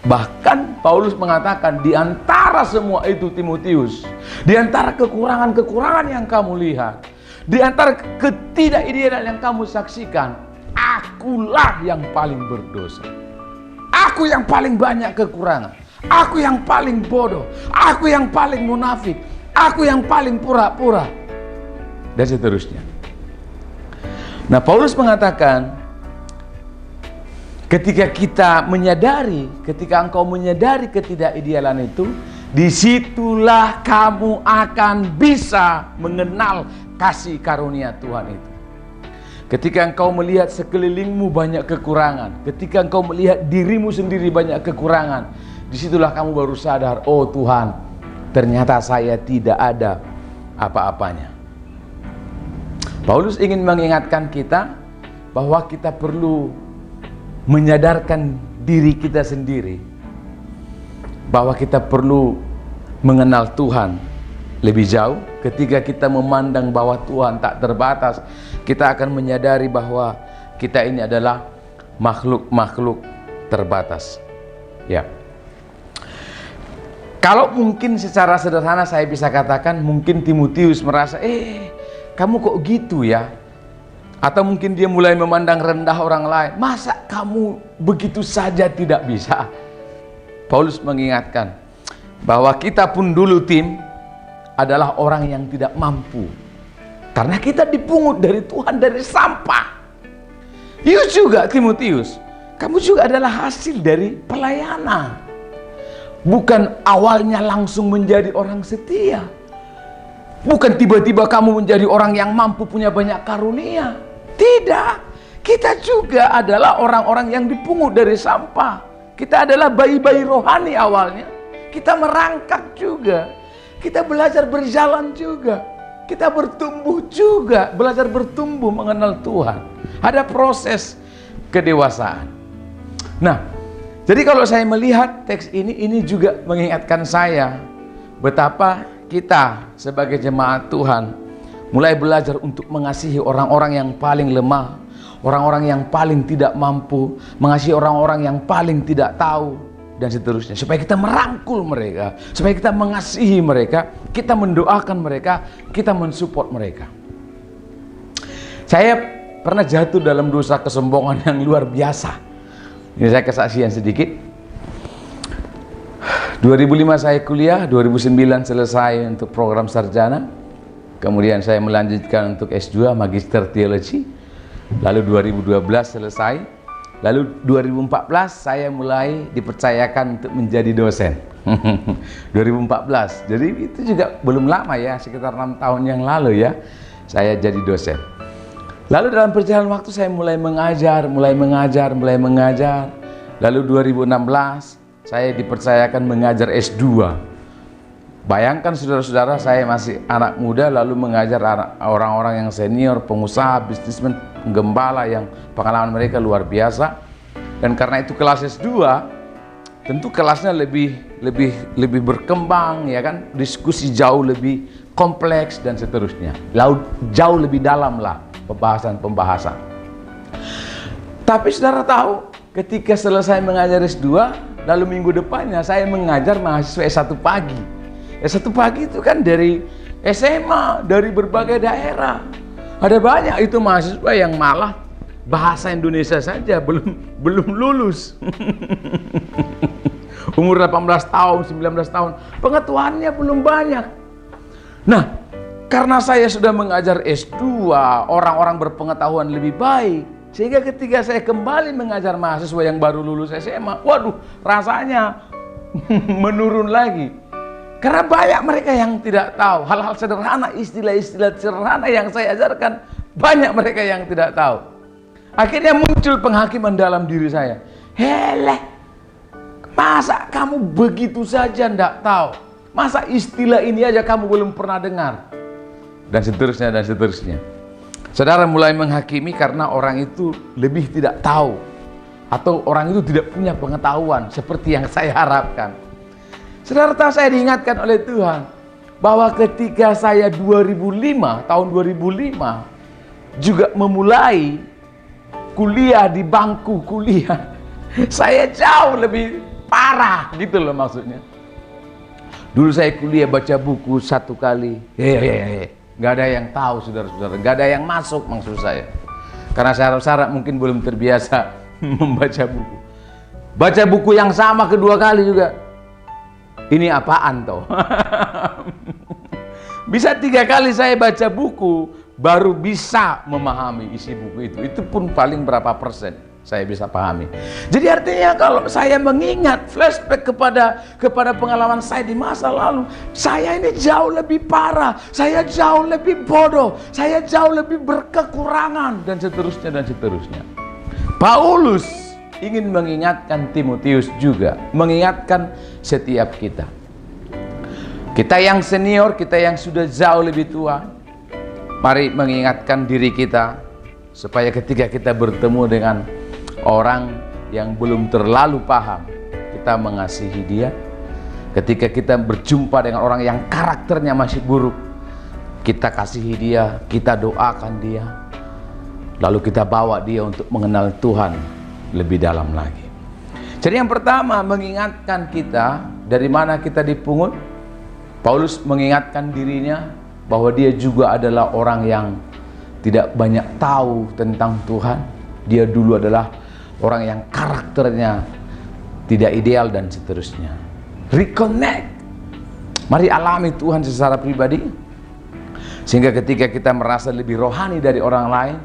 Bahkan Paulus mengatakan di antara semua itu Timotius, di antara kekurangan-kekurangan yang kamu lihat, di antara ketidakidealan yang kamu saksikan, akulah yang paling berdosa. Aku yang paling banyak kekurangan. Aku yang paling bodoh. Aku yang paling munafik. Aku yang paling pura-pura. Dan seterusnya. Nah, Paulus mengatakan, ketika engkau menyadari ketidakidealan itu, disitulah kamu akan bisa mengenal kasih karunia Tuhan itu. Ketika engkau melihat sekelilingmu banyak kekurangan, ketika engkau melihat dirimu sendiri banyak kekurangan, disitulah kamu baru sadar, oh Tuhan, ternyata saya tidak ada apa-apanya. Paulus ingin mengingatkan kita bahwa kita perlu menyadarkan diri kita sendiri, bahwa kita perlu mengenal Tuhan lebih jauh. Ketika kita memandang bahwa Tuhan tak terbatas, kita akan menyadari bahwa kita ini adalah makhluk-makhluk terbatas. Ya. Kalau mungkin secara sederhana saya bisa katakan, mungkin Timotius merasa, kamu kok gitu ya? Atau mungkin dia mulai memandang rendah orang lain. Masa kamu begitu saja tidak bisa? Paulus mengingatkan bahwa kita pun dulu tim adalah orang yang tidak mampu. Karena kita dipungut dari Tuhan dari sampah. You juga Timotius, kamu juga adalah hasil dari pelayanan. Bukan awalnya langsung menjadi orang setia. Bukan tiba-tiba kamu menjadi orang yang mampu punya banyak karunia. Tidak. Kita juga adalah orang-orang yang dipungut dari sampah. Kita adalah bayi-bayi rohani awalnya. Kita merangkak juga. Kita belajar berjalan juga. Kita bertumbuh juga. Belajar bertumbuh mengenal Tuhan. Ada proses kedewasaan. Nah, jadi kalau saya melihat teks ini juga mengingatkan saya betapa kita sebagai jemaat Tuhan mulai belajar untuk mengasihi orang-orang yang paling lemah, orang-orang yang paling tidak mampu, mengasihi orang-orang yang paling tidak tahu, dan seterusnya. Supaya kita merangkul mereka, supaya kita mengasihi mereka, kita mendoakan mereka, kita mensupport mereka. Saya pernah jatuh dalam dosa kesombongan yang luar biasa. Ini saya kesaksian sedikit. 2005 saya kuliah, 2009 selesai untuk program sarjana. Kemudian saya melanjutkan untuk S2 Magister Teologi. Lalu 2012 selesai. Lalu 2014 saya mulai dipercayakan untuk menjadi dosen. 2014. Jadi itu juga belum lama ya, sekitar 6 tahun yang lalu ya, saya jadi dosen. Lalu dalam perjalanan waktu saya mulai mengajar. Lalu 2016 saya dipercayakan mengajar S2. Bayangkan saudara-saudara, saya masih anak muda lalu mengajar orang-orang yang senior, pengusaha, bisnismen, penggembala yang pengalaman mereka luar biasa. Dan karena itu kelas S2, tentu kelasnya lebih berkembang, ya kan? Diskusi jauh lebih kompleks dan seterusnya. Lalu jauh lebih dalam lah pembahasan. Tapi saudara tahu, ketika selesai mengajar S2, lalu minggu depannya saya mengajar mahasiswa S1 pagi. S1 pagi itu kan dari SMA, dari berbagai daerah. Ada banyak itu mahasiswa yang malah bahasa Indonesia saja belum lulus. Umur 18 tahun, 19 tahun, pengetahuannya belum banyak. Nah, karena saya sudah mengajar S2, orang-orang berpengetahuan lebih baik, sehingga ketika saya kembali mengajar mahasiswa yang baru lulus SMA, waduh, rasanya menurun lagi. Karena banyak mereka yang tidak tahu hal-hal sederhana, istilah-istilah sederhana yang saya ajarkan, banyak mereka yang tidak tahu. Akhirnya muncul penghakiman dalam diri saya. Heleh, masa kamu begitu saja tidak tahu? Masa istilah ini aja kamu belum pernah dengar? Dan seterusnya dan seterusnya. Saudara mulai menghakimi karena orang itu lebih tidak tahu, atau orang itu tidak punya pengetahuan seperti yang saya harapkan. Saudara tahu, saya diingatkan oleh Tuhan bahwa ketika saya tahun 2005 juga memulai kuliah di bangku kuliah, saya jauh lebih parah gitu loh maksudnya. Dulu saya kuliah baca buku 1 kali, nggak ada yang tahu saudara-saudara, nggak ada yang masuk maksud saya. Karena syarat-syarat mungkin belum terbiasa membaca buku. Baca buku yang sama kedua kali juga. Ini apaan toh? Bisa 3 kali saya baca buku baru bisa memahami isi buku itu. Itu pun paling berapa persen saya bisa pahami. Jadi artinya kalau saya mengingat flashback kepada pengalaman saya di masa lalu, saya ini jauh lebih parah, saya jauh lebih bodoh, saya jauh lebih berkekurangan dan seterusnya dan seterusnya. Paulus ingin mengingatkan Timotius juga, mengingatkan setiap kita. Kita yang senior, kita yang sudah jauh lebih tua, mari mengingatkan diri kita supaya ketika kita bertemu dengan orang yang belum terlalu paham, kita mengasihi dia. Ketika kita berjumpa dengan orang yang karakternya masih buruk, kita kasihi dia, kita doakan dia, lalu kita bawa dia untuk mengenal Tuhan lebih dalam lagi. Jadi yang pertama, mengingatkan kita dari mana kita dipungut. Paulus mengingatkan dirinya bahwa dia juga adalah orang yang tidak banyak tahu tentang Tuhan. Dia dulu adalah orang yang karakternya tidak ideal dan seterusnya. Reconnect. Mari alami Tuhan secara pribadi, sehingga ketika kita merasa lebih rohani dari orang lain,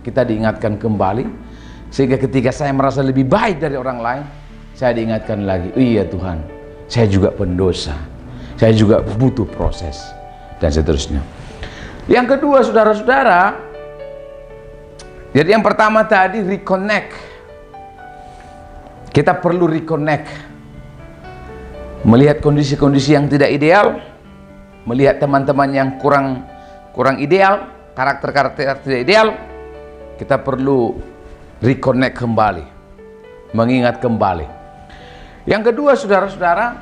kita diingatkan kembali. Sehingga ketika saya merasa lebih baik dari orang lain, saya diingatkan lagi, oh iya Tuhan, saya juga pendosa, saya juga butuh proses, dan seterusnya. Yang kedua saudara-saudara, jadi yang pertama tadi reconnect. Kita perlu reconnect, melihat kondisi-kondisi yang tidak ideal, melihat teman-teman yang kurang ideal, karakter-karakter tidak ideal. Kita perlu reconnect kembali, mengingat kembali. Yang kedua saudara-saudara,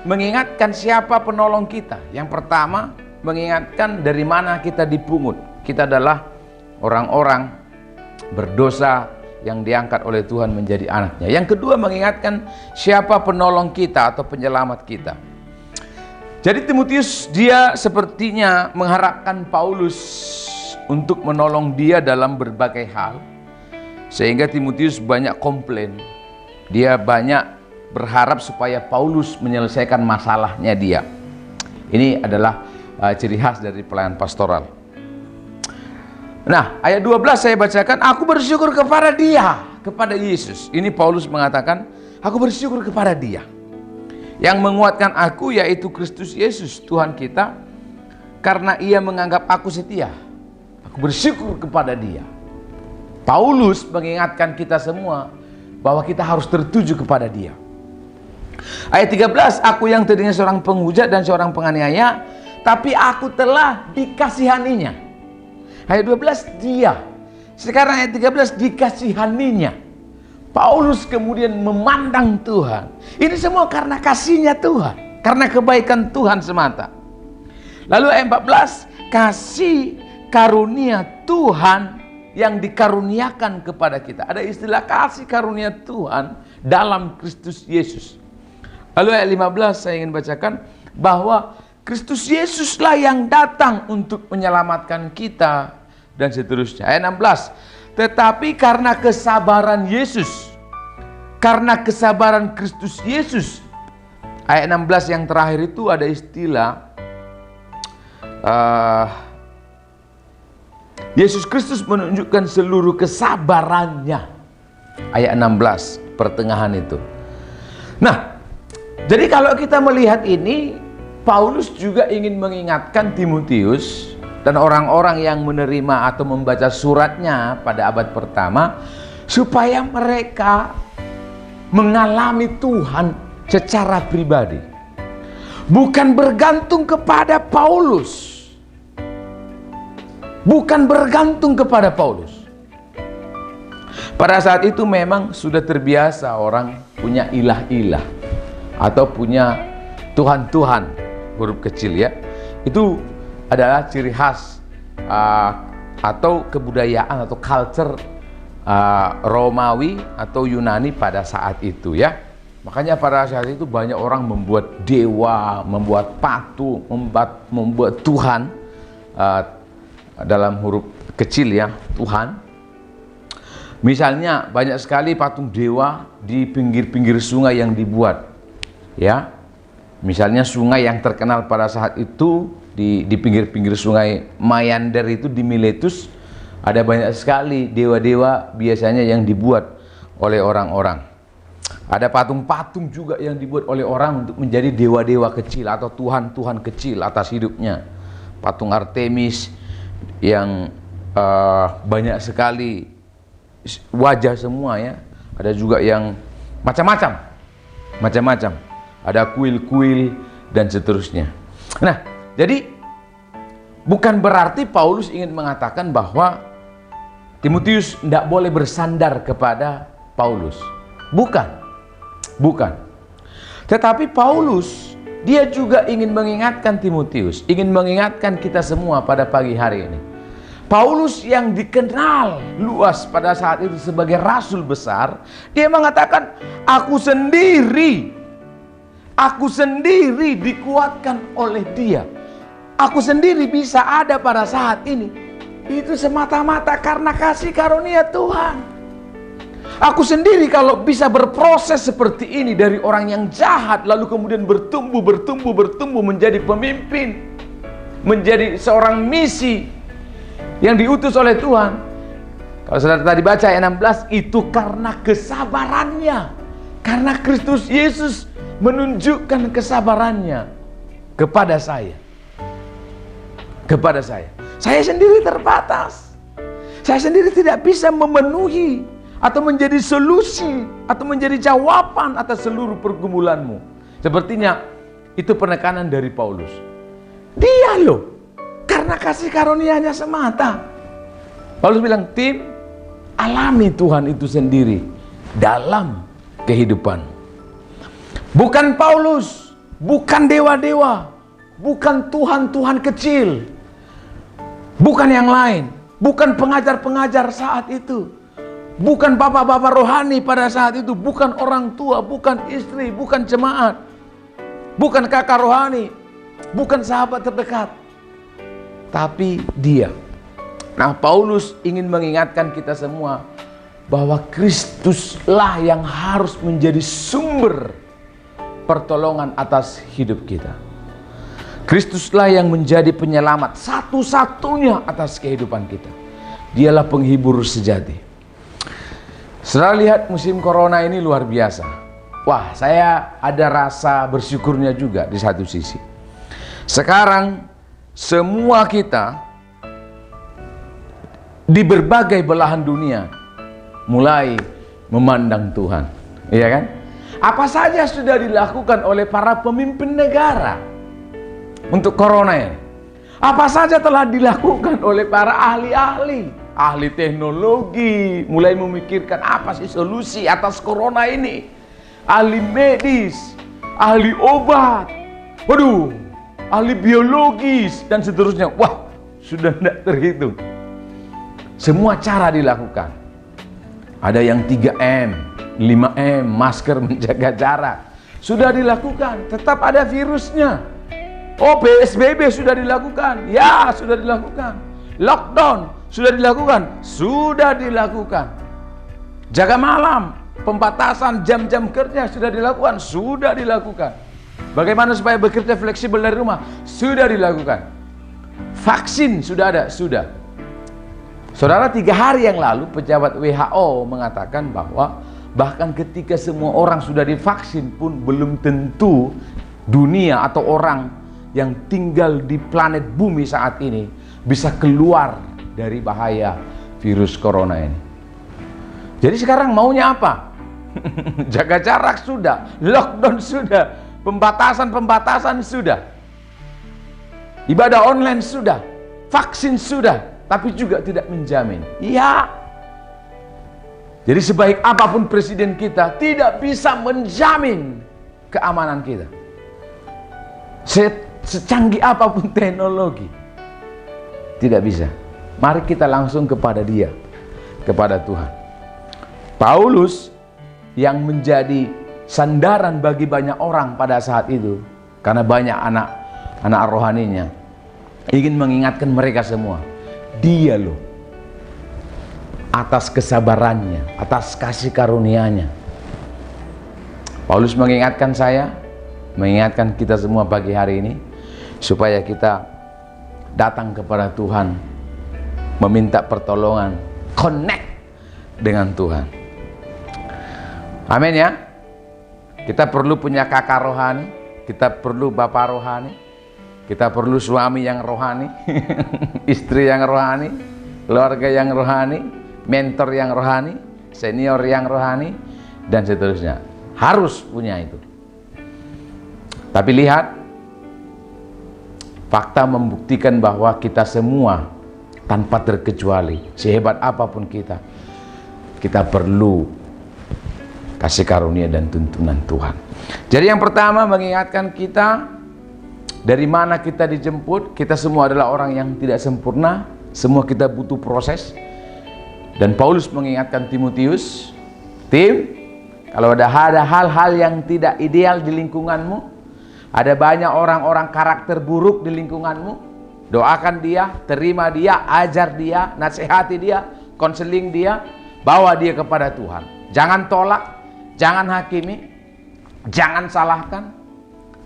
mengingatkan siapa penolong kita. Yang pertama, mengingatkan dari mana kita dipungut. Kita adalah orang-orang berdosa yang diangkat oleh Tuhan menjadi anaknya. Yang kedua, mengingatkan siapa penolong kita atau penyelamat kita. Jadi Timotius dia sepertinya mengharapkan Paulus untuk menolong dia dalam berbagai hal. Sehingga Timotius banyak komplain. Dia banyak berharap supaya Paulus menyelesaikan masalahnya dia. Ini adalah ciri khas dari pelayan pastoral. Nah, ayat 12 saya bacakan, aku bersyukur kepada dia, kepada Yesus. Ini Paulus mengatakan, aku bersyukur kepada dia yang menguatkan aku, yaitu Kristus Yesus Tuhan kita, karena ia menganggap aku setia. Aku bersyukur kepada dia. Paulus mengingatkan kita semua bahwa kita harus tertuju kepada dia. Ayat 13, aku yang tadinya seorang penghujat dan seorang penganiaya, tapi aku telah dikasihaninya. Ayat 12, dia. Sekarang ayat 13, dikasihaninya. Paulus kemudian memandang Tuhan. Ini semua karena kasihnya Tuhan, karena kebaikan Tuhan semata. Lalu ayat 14, kasih karunia Tuhan yang dikaruniakan kepada kita. Ada istilah kasih karunia Tuhan dalam Kristus Yesus. Lalu ayat 15 saya ingin bacakan bahwa Kristus Yesuslah yang datang untuk menyelamatkan kita dan seterusnya. Ayat 16, tetapi karena kesabaran Yesus, karena kesabaran Kristus Yesus. Ayat 16 yang terakhir itu ada istilah Yesus Kristus menunjukkan seluruh kesabarannya. Ayat 16 pertengahan itu. Nah, jadi kalau kita melihat ini, Paulus juga ingin mengingatkan Timotius dan orang-orang yang menerima atau membaca suratnya pada abad pertama, supaya mereka mengalami Tuhan secara pribadi, bukan bergantung kepada Paulus, bukan bergantung kepada Paulus. Pada saat itu memang sudah terbiasa orang punya ilah-ilah atau punya Tuhan-Tuhan, huruf kecil ya. Itu adalah ciri khas atau kebudayaan atau culture Romawi atau Yunani pada saat itu ya. Makanya pada saat itu banyak orang membuat dewa, membuat patung, membuat Tuhan dalam huruf kecil ya, Tuhan. Misalnya banyak sekali patung dewa di pinggir-pinggir sungai yang dibuat ya. Misalnya sungai yang terkenal pada saat itu di pinggir-pinggir sungai Mayander itu di Miletus, ada banyak sekali dewa-dewa biasanya yang dibuat oleh orang-orang. Ada patung-patung juga yang dibuat oleh orang untuk menjadi dewa-dewa kecil atau tuhan-tuhan kecil atas hidupnya. Patung Artemis yang banyak sekali wajah semua ya. Ada juga yang macam-macam. Ada kuil-kuil dan seterusnya. Nah, jadi bukan berarti Paulus ingin mengatakan bahwa Timotius tidak boleh bersandar kepada Paulus. Bukan. Tetapi Paulus, dia juga ingin mengingatkan Timotius, ingin mengingatkan kita semua pada pagi hari ini. Paulus yang dikenal luas pada saat itu sebagai rasul besar, dia mengatakan, aku sendiri dikuatkan oleh dia. Aku sendiri bisa ada pada saat ini. Itu semata-mata karena kasih karunia Tuhan. Aku sendiri kalau bisa berproses seperti ini dari orang yang jahat, lalu kemudian bertumbuh menjadi pemimpin, menjadi seorang misi yang diutus oleh Tuhan. Kalau saudara tadi baca ayat 16, itu karena kesabarannya. Karena Kristus Yesus menunjukkan kesabarannya kepada saya. Saya sendiri terbatas. Saya sendiri tidak bisa memenuhi atau menjadi solusi atau menjadi jawaban atas seluruh pergumulanmu. Sepertinya itu penekanan dari Paulus. Dia loh, karena kasih karunia-Nya semata. Paulus bilang, tim, alami Tuhan itu sendiri dalam kehidupan. Bukan Paulus, bukan dewa-dewa, bukan Tuhan-Tuhan kecil, bukan yang lain, bukan pengajar-pengajar saat itu, bukan bapak-bapak rohani pada saat itu, bukan orang tua, bukan istri, bukan jemaat, bukan kakak rohani, bukan sahabat terdekat, tapi dia. Nah, Paulus ingin mengingatkan kita semua bahwa Kristuslah yang harus menjadi sumber pertolongan atas hidup kita. Kristuslah yang menjadi penyelamat satu-satunya atas kehidupan kita. Dialah penghibur sejati. Setelah lihat musim corona ini luar biasa. Wah, saya ada rasa bersyukurnya juga di satu sisi. Sekarang semua kita di berbagai belahan dunia mulai memandang Tuhan, iya kan? Apa saja sudah dilakukan oleh para pemimpin negara untuk corona ini? Apa saja telah dilakukan oleh para ahli-ahli, ahli teknologi, mulai memikirkan apa sih solusi atas corona ini? Ahli medis, ahli obat, waduh, ahli biologis dan seterusnya. Wah, sudah tidak terhitung. Semua cara dilakukan. Ada yang 3M, 5M, masker, menjaga jarak. Sudah dilakukan, tetap ada virusnya. Oh, PSBB sudah dilakukan. Ya, sudah dilakukan. Lockdown sudah dilakukan. Sudah dilakukan. Jaga malam, pembatasan jam-jam kerja sudah dilakukan. Sudah dilakukan. Bagaimana supaya bekerja fleksibel dari rumah? Sudah dilakukan. Vaksin sudah ada, sudah. Saudara, 3 hari yang lalu pejabat WHO mengatakan bahwa bahkan ketika semua orang sudah divaksin pun belum tentu dunia atau orang yang tinggal di planet bumi saat ini bisa keluar dari bahaya virus corona ini. Jadi sekarang maunya apa? Jaga jarak sudah, lockdown sudah, pembatasan sudah, ibadah online sudah, vaksin sudah. Tapi juga tidak menjamin. Iya. Jadi sebaik apapun presiden kita tidak bisa menjamin keamanan kita. Secanggih apapun teknologi, tidak bisa. Mari kita langsung kepada Dia, kepada Tuhan. Paulus yang menjadi sandaran bagi banyak orang pada saat itu, karena banyak anak rohaninya, ingin mengingatkan mereka semua. Dia loh, atas kesabarannya, atas kasih karunia-Nya. Paulus mengingatkan saya, mengingatkan kita semua pagi hari ini, supaya kita datang kepada Tuhan, meminta pertolongan, connect dengan Tuhan. Amin ya. Kita perlu punya kakak rohani, kita perlu bapak rohani, kita perlu suami yang rohani, istri yang rohani, keluarga yang rohani, mentor yang rohani, senior yang rohani, dan seterusnya. Harus punya itu. Tapi lihat, fakta membuktikan bahwa kita semua tanpa terkecuali, sehebat apapun kita perlu kasih karunia dan tuntunan Tuhan. Jadi yang pertama mengingatkan kita, dari mana kita dijemput. Kita semua adalah orang yang tidak sempurna, semua kita butuh proses. Dan Paulus mengingatkan Timotius, Tim, kalau ada hal-hal yang tidak ideal di lingkunganmu, ada banyak orang-orang karakter buruk di lingkunganmu, doakan dia, terima dia, ajar dia, nasihati dia, konseling dia, bawa dia kepada Tuhan. Jangan tolak, jangan hakimi, jangan salahkan,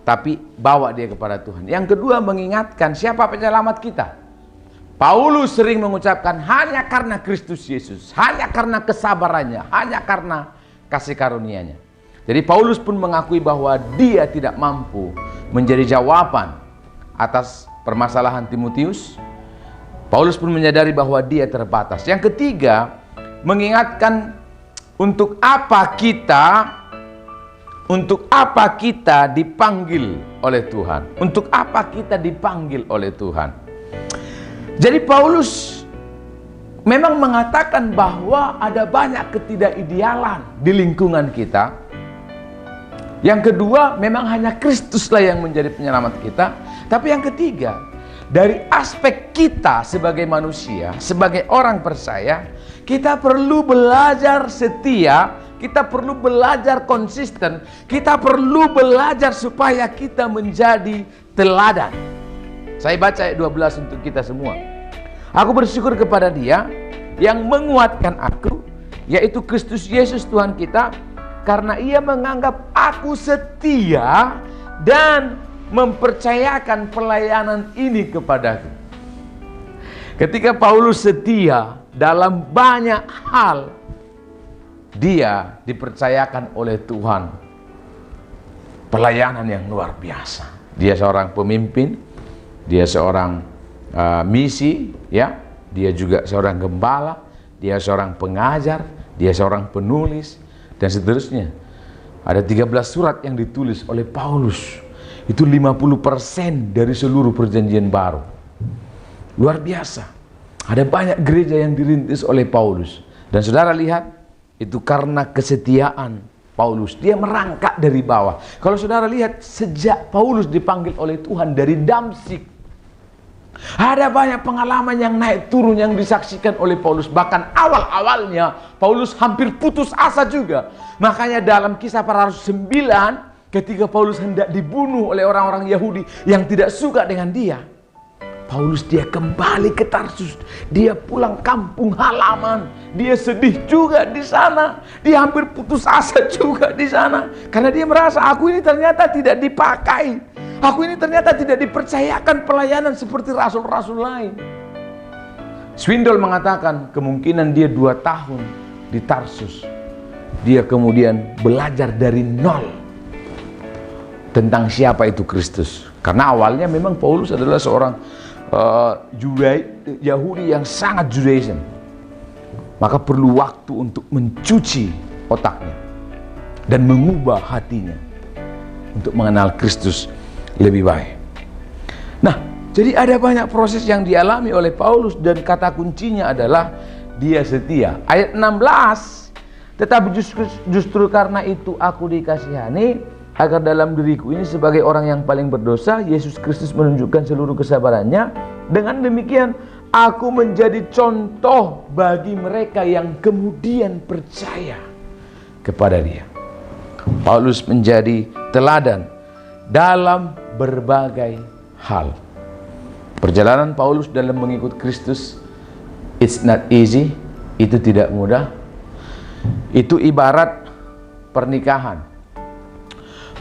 tapi bawa dia kepada Tuhan. Yang kedua, mengingatkan siapa penyelamat kita. Paulus sering mengucapkan hanya karena Kristus Yesus, hanya karena kesabarannya, hanya karena kasih karunia-Nya. Jadi Paulus pun mengakui bahwa dia tidak mampu menjadi jawaban atas permasalahan Timotius. Paulus pun menyadari bahwa dia terbatas. Yang ketiga, mengingatkan untuk apa kita dipanggil oleh Tuhan. Untuk apa kita dipanggil oleh Tuhan. Jadi Paulus memang mengatakan bahwa ada banyak ketidakidealan di lingkungan kita. Yang kedua, memang hanya Kristuslah yang menjadi penyelamat kita. Tapi yang ketiga, dari aspek kita sebagai manusia, sebagai orang percaya, kita perlu belajar setia, kita perlu belajar konsisten, kita perlu belajar supaya kita menjadi teladan. Saya baca ayat 12 untuk kita semua. Aku bersyukur kepada Dia yang menguatkan aku, yaitu Kristus Yesus Tuhan kita, karena Ia menganggap aku setia dan mempercayakan pelayanan ini kepadaku. Ketika Paulus setia dalam banyak hal, dia dipercayakan oleh Tuhan pelayanan yang luar biasa. Dia seorang pemimpin, dia seorang misi, ya. Dia juga seorang gembala, dia seorang pengajar, dia seorang penulis, dan seterusnya. Ada 13 surat yang ditulis oleh Paulus. Itu 50% dari seluruh perjanjian baru. Luar biasa. Ada banyak gereja yang dirintis oleh Paulus. Dan saudara lihat, itu karena kesetiaan Paulus. Dia merangkak dari bawah. Kalau saudara lihat, sejak Paulus dipanggil oleh Tuhan dari Damsyik, ada banyak pengalaman yang naik turun yang disaksikan oleh Paulus. Bahkan awal-awalnya Paulus hampir putus asa juga. Makanya dalam Kisah Para Rasul 9, ketika Paulus hendak dibunuh oleh orang-orang Yahudi yang tidak suka dengan dia, Paulus dia kembali ke Tarsus. Dia pulang kampung halaman. Dia sedih juga di sana. Dia hampir putus asa juga di sana. Karena dia merasa, aku ini ternyata tidak dipakai. Aku ini ternyata tidak dipercayakan pelayanan seperti rasul-rasul lain. Swindoll mengatakan kemungkinan dia 2 tahun di Tarsus. Dia kemudian belajar dari nol tentang siapa itu Kristus. Karena awalnya memang Paulus adalah seorang Yahudi yang sangat Judaism. Maka perlu waktu untuk mencuci otaknya dan mengubah hatinya untuk mengenal Kristus lebih baik. Nah, jadi ada banyak proses yang dialami oleh Paulus dan kata kuncinya adalah dia setia. Ayat 16, tetapi justru karena itu aku dikasihani, agar dalam diriku ini sebagai orang yang paling berdosa, Yesus Kristus menunjukkan seluruh kesabarannya. Dengan demikian, aku menjadi contoh bagi mereka yang kemudian percaya kepada Dia. Paulus menjadi teladan dalam berbagai hal. Perjalanan Paulus dalam mengikut Kristus, it's not easy, itu tidak mudah. Itu ibarat pernikahan.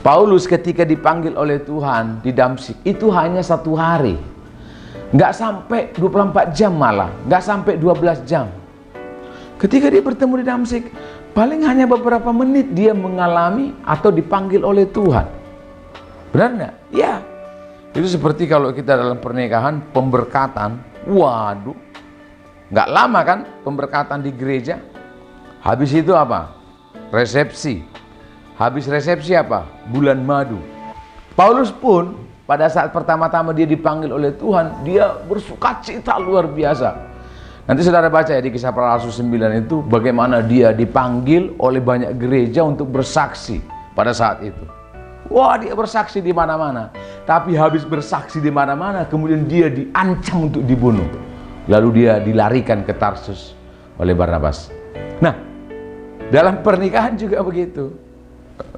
Paulus ketika dipanggil oleh Tuhan di Damsyik, itu hanya 1 hari. Nggak sampai 24 jam malah, nggak sampai 12 jam. Ketika dia bertemu di Damsyik, paling hanya beberapa menit dia mengalami atau dipanggil oleh Tuhan. Benar nggak? Ya. Itu seperti kalau kita dalam pernikahan, pemberkatan. Waduh, nggak lama kan pemberkatan di gereja. Habis itu apa? Resepsi. Habis resepsi apa? Bulan madu. Paulus pun pada saat pertama-tama dia dipanggil oleh Tuhan, dia bersukacita luar biasa. Nanti saudara baca ya di Kisah Para Rasul 9 itu, bagaimana dia dipanggil oleh banyak gereja untuk bersaksi pada saat itu. Wah, dia bersaksi di mana-mana. Tapi habis bersaksi di mana-mana, kemudian dia diancam untuk dibunuh. Lalu dia dilarikan ke Tarsus oleh Barnabas. Nah, dalam pernikahan juga begitu.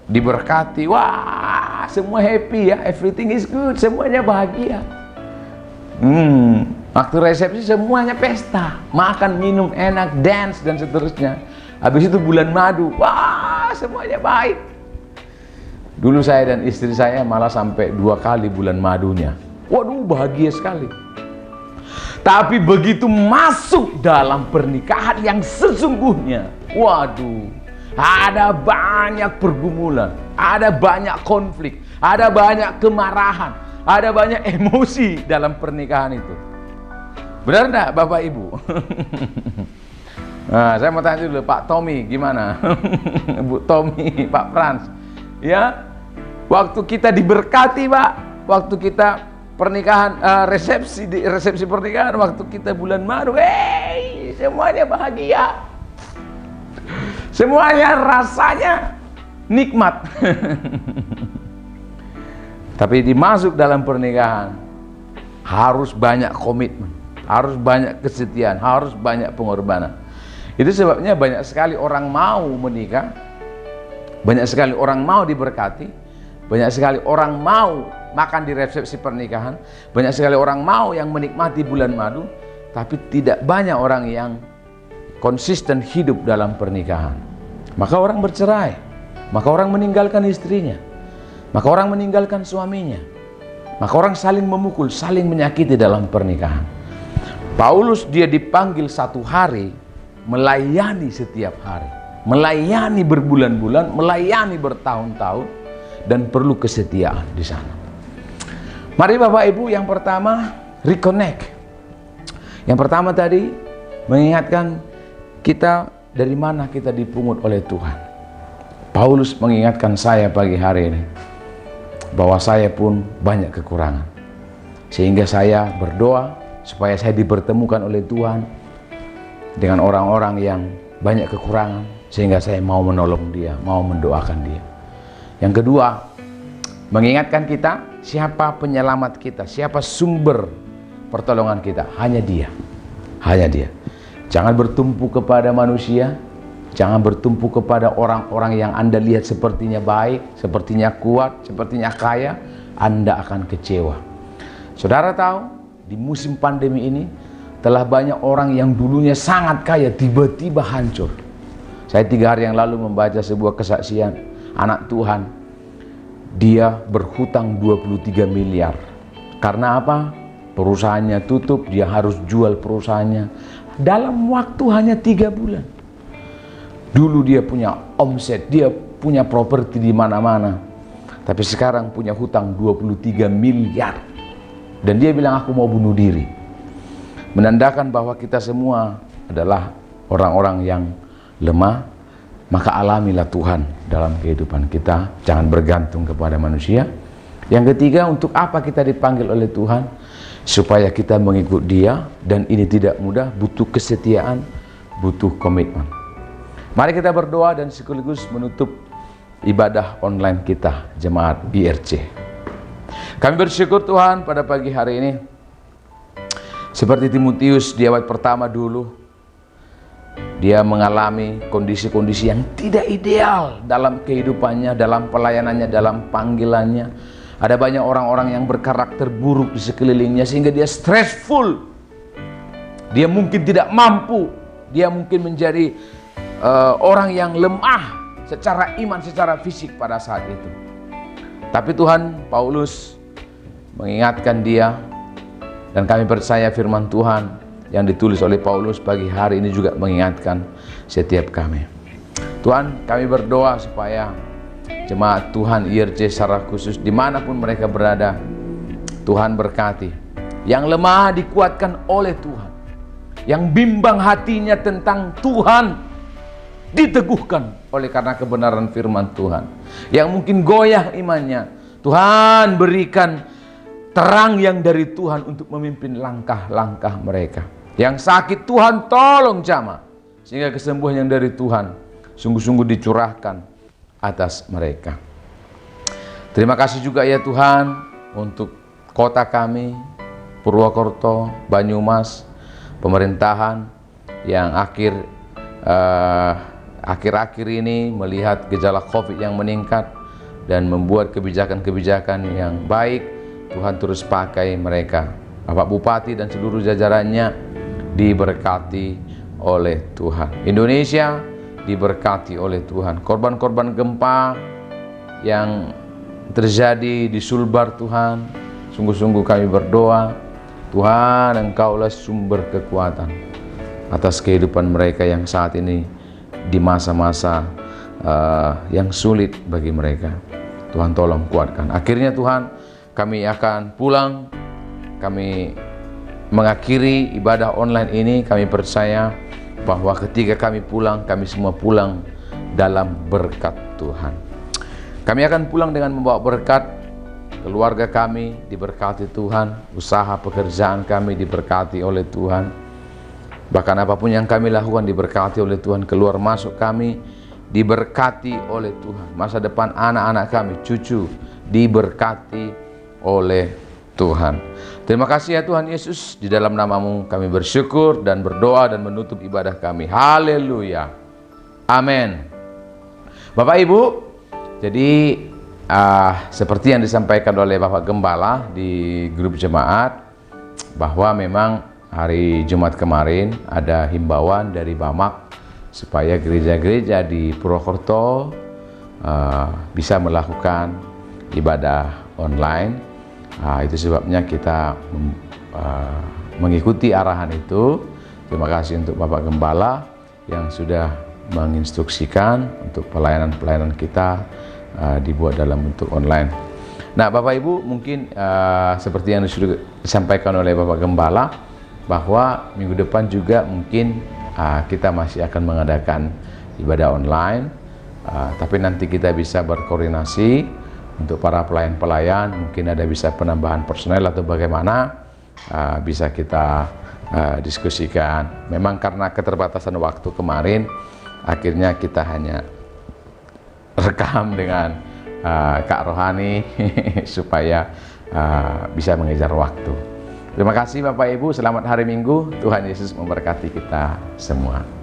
Diberkati, wah, semua happy ya, everything is good, semuanya bahagia. Waktu resepsi semuanya pesta, makan, minum, enak, dance, dan seterusnya. Habis itu bulan madu, wah, semuanya baik. Dulu saya dan istri saya malah sampai 2 kali bulan madunya. Waduh, bahagia sekali. Tapi begitu masuk dalam pernikahan yang sesungguhnya, waduh, ada banyak pergumulan, ada banyak konflik, ada banyak kemarahan, ada banyak emosi dalam pernikahan itu. Benar enggak Bapak Ibu? Nah, saya mau tanya dulu Pak Tommy gimana? Bu Tommy, Pak Frans. Ya, waktu kita diberkati Pak, waktu kita pernikahan, resepsi pernikahan, waktu kita bulan madu, semuanya bahagia. Semuanya rasanya nikmat. Tapi dimasuk dalam pernikahan, harus banyak komitmen, harus banyak kesetiaan, harus banyak pengorbanan. Itu sebabnya banyak sekali orang mau menikah, banyak sekali orang mau diberkati, banyak sekali orang mau makan di resepsi pernikahan, banyak sekali orang mau yang menikmati bulan madu, tapi tidak banyak orang yang konsisten hidup dalam pernikahan. Maka orang bercerai, maka orang meninggalkan istrinya, maka orang meninggalkan suaminya, maka orang saling memukul, saling menyakiti dalam pernikahan. Paulus dia dipanggil satu hari, melayani setiap hari, melayani berbulan-bulan, melayani bertahun-tahun, dan perlu kesetiaan di sana. Mari Bapak Ibu, yang pertama reconnect. Yang pertama tadi mengingatkan kita dari mana kita dipungut oleh Tuhan. Paulus mengingatkan saya pagi hari ini bahwa saya pun banyak kekurangan, sehingga saya berdoa supaya saya dipertemukan oleh Tuhan dengan orang-orang yang banyak kekurangan, sehingga saya mau menolong dia, mau mendoakan dia. Yang kedua, mengingatkan kita siapa penyelamat kita, siapa sumber pertolongan kita. Hanya dia, hanya dia. Jangan bertumpu kepada manusia, jangan bertumpu kepada orang-orang yang Anda lihat sepertinya baik, sepertinya kuat, sepertinya kaya. Anda akan kecewa. Saudara tahu, di musim pandemi ini telah banyak orang yang dulunya sangat kaya tiba-tiba hancur. Saya 3 hari yang lalu membaca sebuah kesaksian anak Tuhan. Dia berhutang 23 miliar. Karena apa? Perusahaannya tutup, dia harus jual perusahaannya dalam waktu hanya 3 bulan. Dulu dia punya omset, dia punya properti di mana-mana, tapi sekarang punya hutang 23 miliar. Dan dia bilang, aku mau bunuh diri. Menandakan bahwa kita semua adalah orang-orang yang lemah. Maka alamilah Tuhan dalam kehidupan kita, jangan bergantung kepada manusia. Yang ketiga, untuk apa kita dipanggil oleh Tuhan? Supaya kita mengikut Dia, dan ini tidak mudah, butuh kesetiaan, butuh komitmen. Mari kita berdoa dan sekaligus menutup ibadah online kita, Jemaat IRC. Kami bersyukur Tuhan pada pagi hari ini, seperti Timotius di abad pertama dulu, dia mengalami kondisi-kondisi yang tidak ideal dalam kehidupannya, dalam pelayanannya, dalam panggilannya. Ada banyak orang-orang yang berkarakter buruk di sekelilingnya sehingga dia stressful. Dia mungkin tidak mampu, dia mungkin menjadi orang yang lemah secara iman, secara fisik pada saat itu. Tapi Tuhan, Paulus mengingatkan dia, dan kami percaya firman Tuhan yang ditulis oleh Paulus pagi hari ini juga mengingatkan setiap kami. Tuhan, kami berdoa supaya jemaat Tuhan IRC secara khusus dimanapun mereka berada, Tuhan berkati. Yang lemah dikuatkan oleh Tuhan, yang bimbang hatinya tentang Tuhan diteguhkan oleh karena kebenaran firman Tuhan, yang mungkin goyah imannya, Tuhan berikan terang yang dari Tuhan untuk memimpin langkah-langkah mereka. Yang sakit Tuhan tolong jamah, sehingga kesembuhan yang dari Tuhan sungguh-sungguh dicurahkan atas mereka. Terima kasih juga ya Tuhan untuk kota kami, Purwokerto, Banyumas, pemerintahan yang akhir-akhir ini melihat gejala COVID yang meningkat dan membuat kebijakan-kebijakan yang baik. Tuhan terus pakai mereka. Bapak Bupati dan seluruh jajarannya diberkati oleh Tuhan. Indonesia diberkati oleh Tuhan. Korban-korban gempa yang terjadi di Sulbar Tuhan, sungguh-sungguh kami berdoa, Tuhan Engkaulah sumber kekuatan atas kehidupan mereka yang saat ini di masa-masa yang sulit bagi mereka. Tuhan tolong kuatkan. Akhirnya Tuhan, kami akan pulang. Kami mengakhiri ibadah online ini. Kami percaya bahwa ketika kami pulang, kami semua pulang dalam berkat Tuhan. Kami akan pulang dengan membawa berkat. Keluarga kami diberkati Tuhan, usaha pekerjaan kami diberkati oleh Tuhan. Bahkan apapun yang kami lakukan diberkati oleh Tuhan. Keluar masuk kami diberkati oleh Tuhan. Masa depan anak-anak kami, cucu, diberkati oleh Tuhan. Terima kasih ya Tuhan Yesus, di dalam nama-Mu kami bersyukur dan berdoa dan menutup ibadah kami. Haleluya. Amin. Bapak Ibu, jadi seperti yang disampaikan oleh Bapak Gembala di grup jemaat, bahwa memang hari Jumat kemarin ada himbauan dari Bamak supaya gereja-gereja di Purwokerto bisa melakukan ibadah online. Itu sebabnya kita mengikuti arahan itu. Terima kasih untuk Bapak Gembala yang sudah menginstruksikan untuk pelayanan-pelayanan kita dibuat dalam bentuk online. Nah, Bapak Ibu, mungkin seperti yang sudah disampaikan oleh Bapak Gembala, bahwa minggu depan juga mungkin kita masih akan mengadakan ibadah online, tapi nanti kita bisa berkoordinasi untuk para pelayan-pelayan, mungkin ada bisa penambahan personel atau bagaimana, bisa kita diskusikan. Memang karena keterbatasan waktu kemarin, akhirnya kita hanya rekam dengan Kak Rohani supaya bisa mengejar waktu. Terima kasih Bapak Ibu, selamat hari Minggu, Tuhan Yesus memberkati kita semua.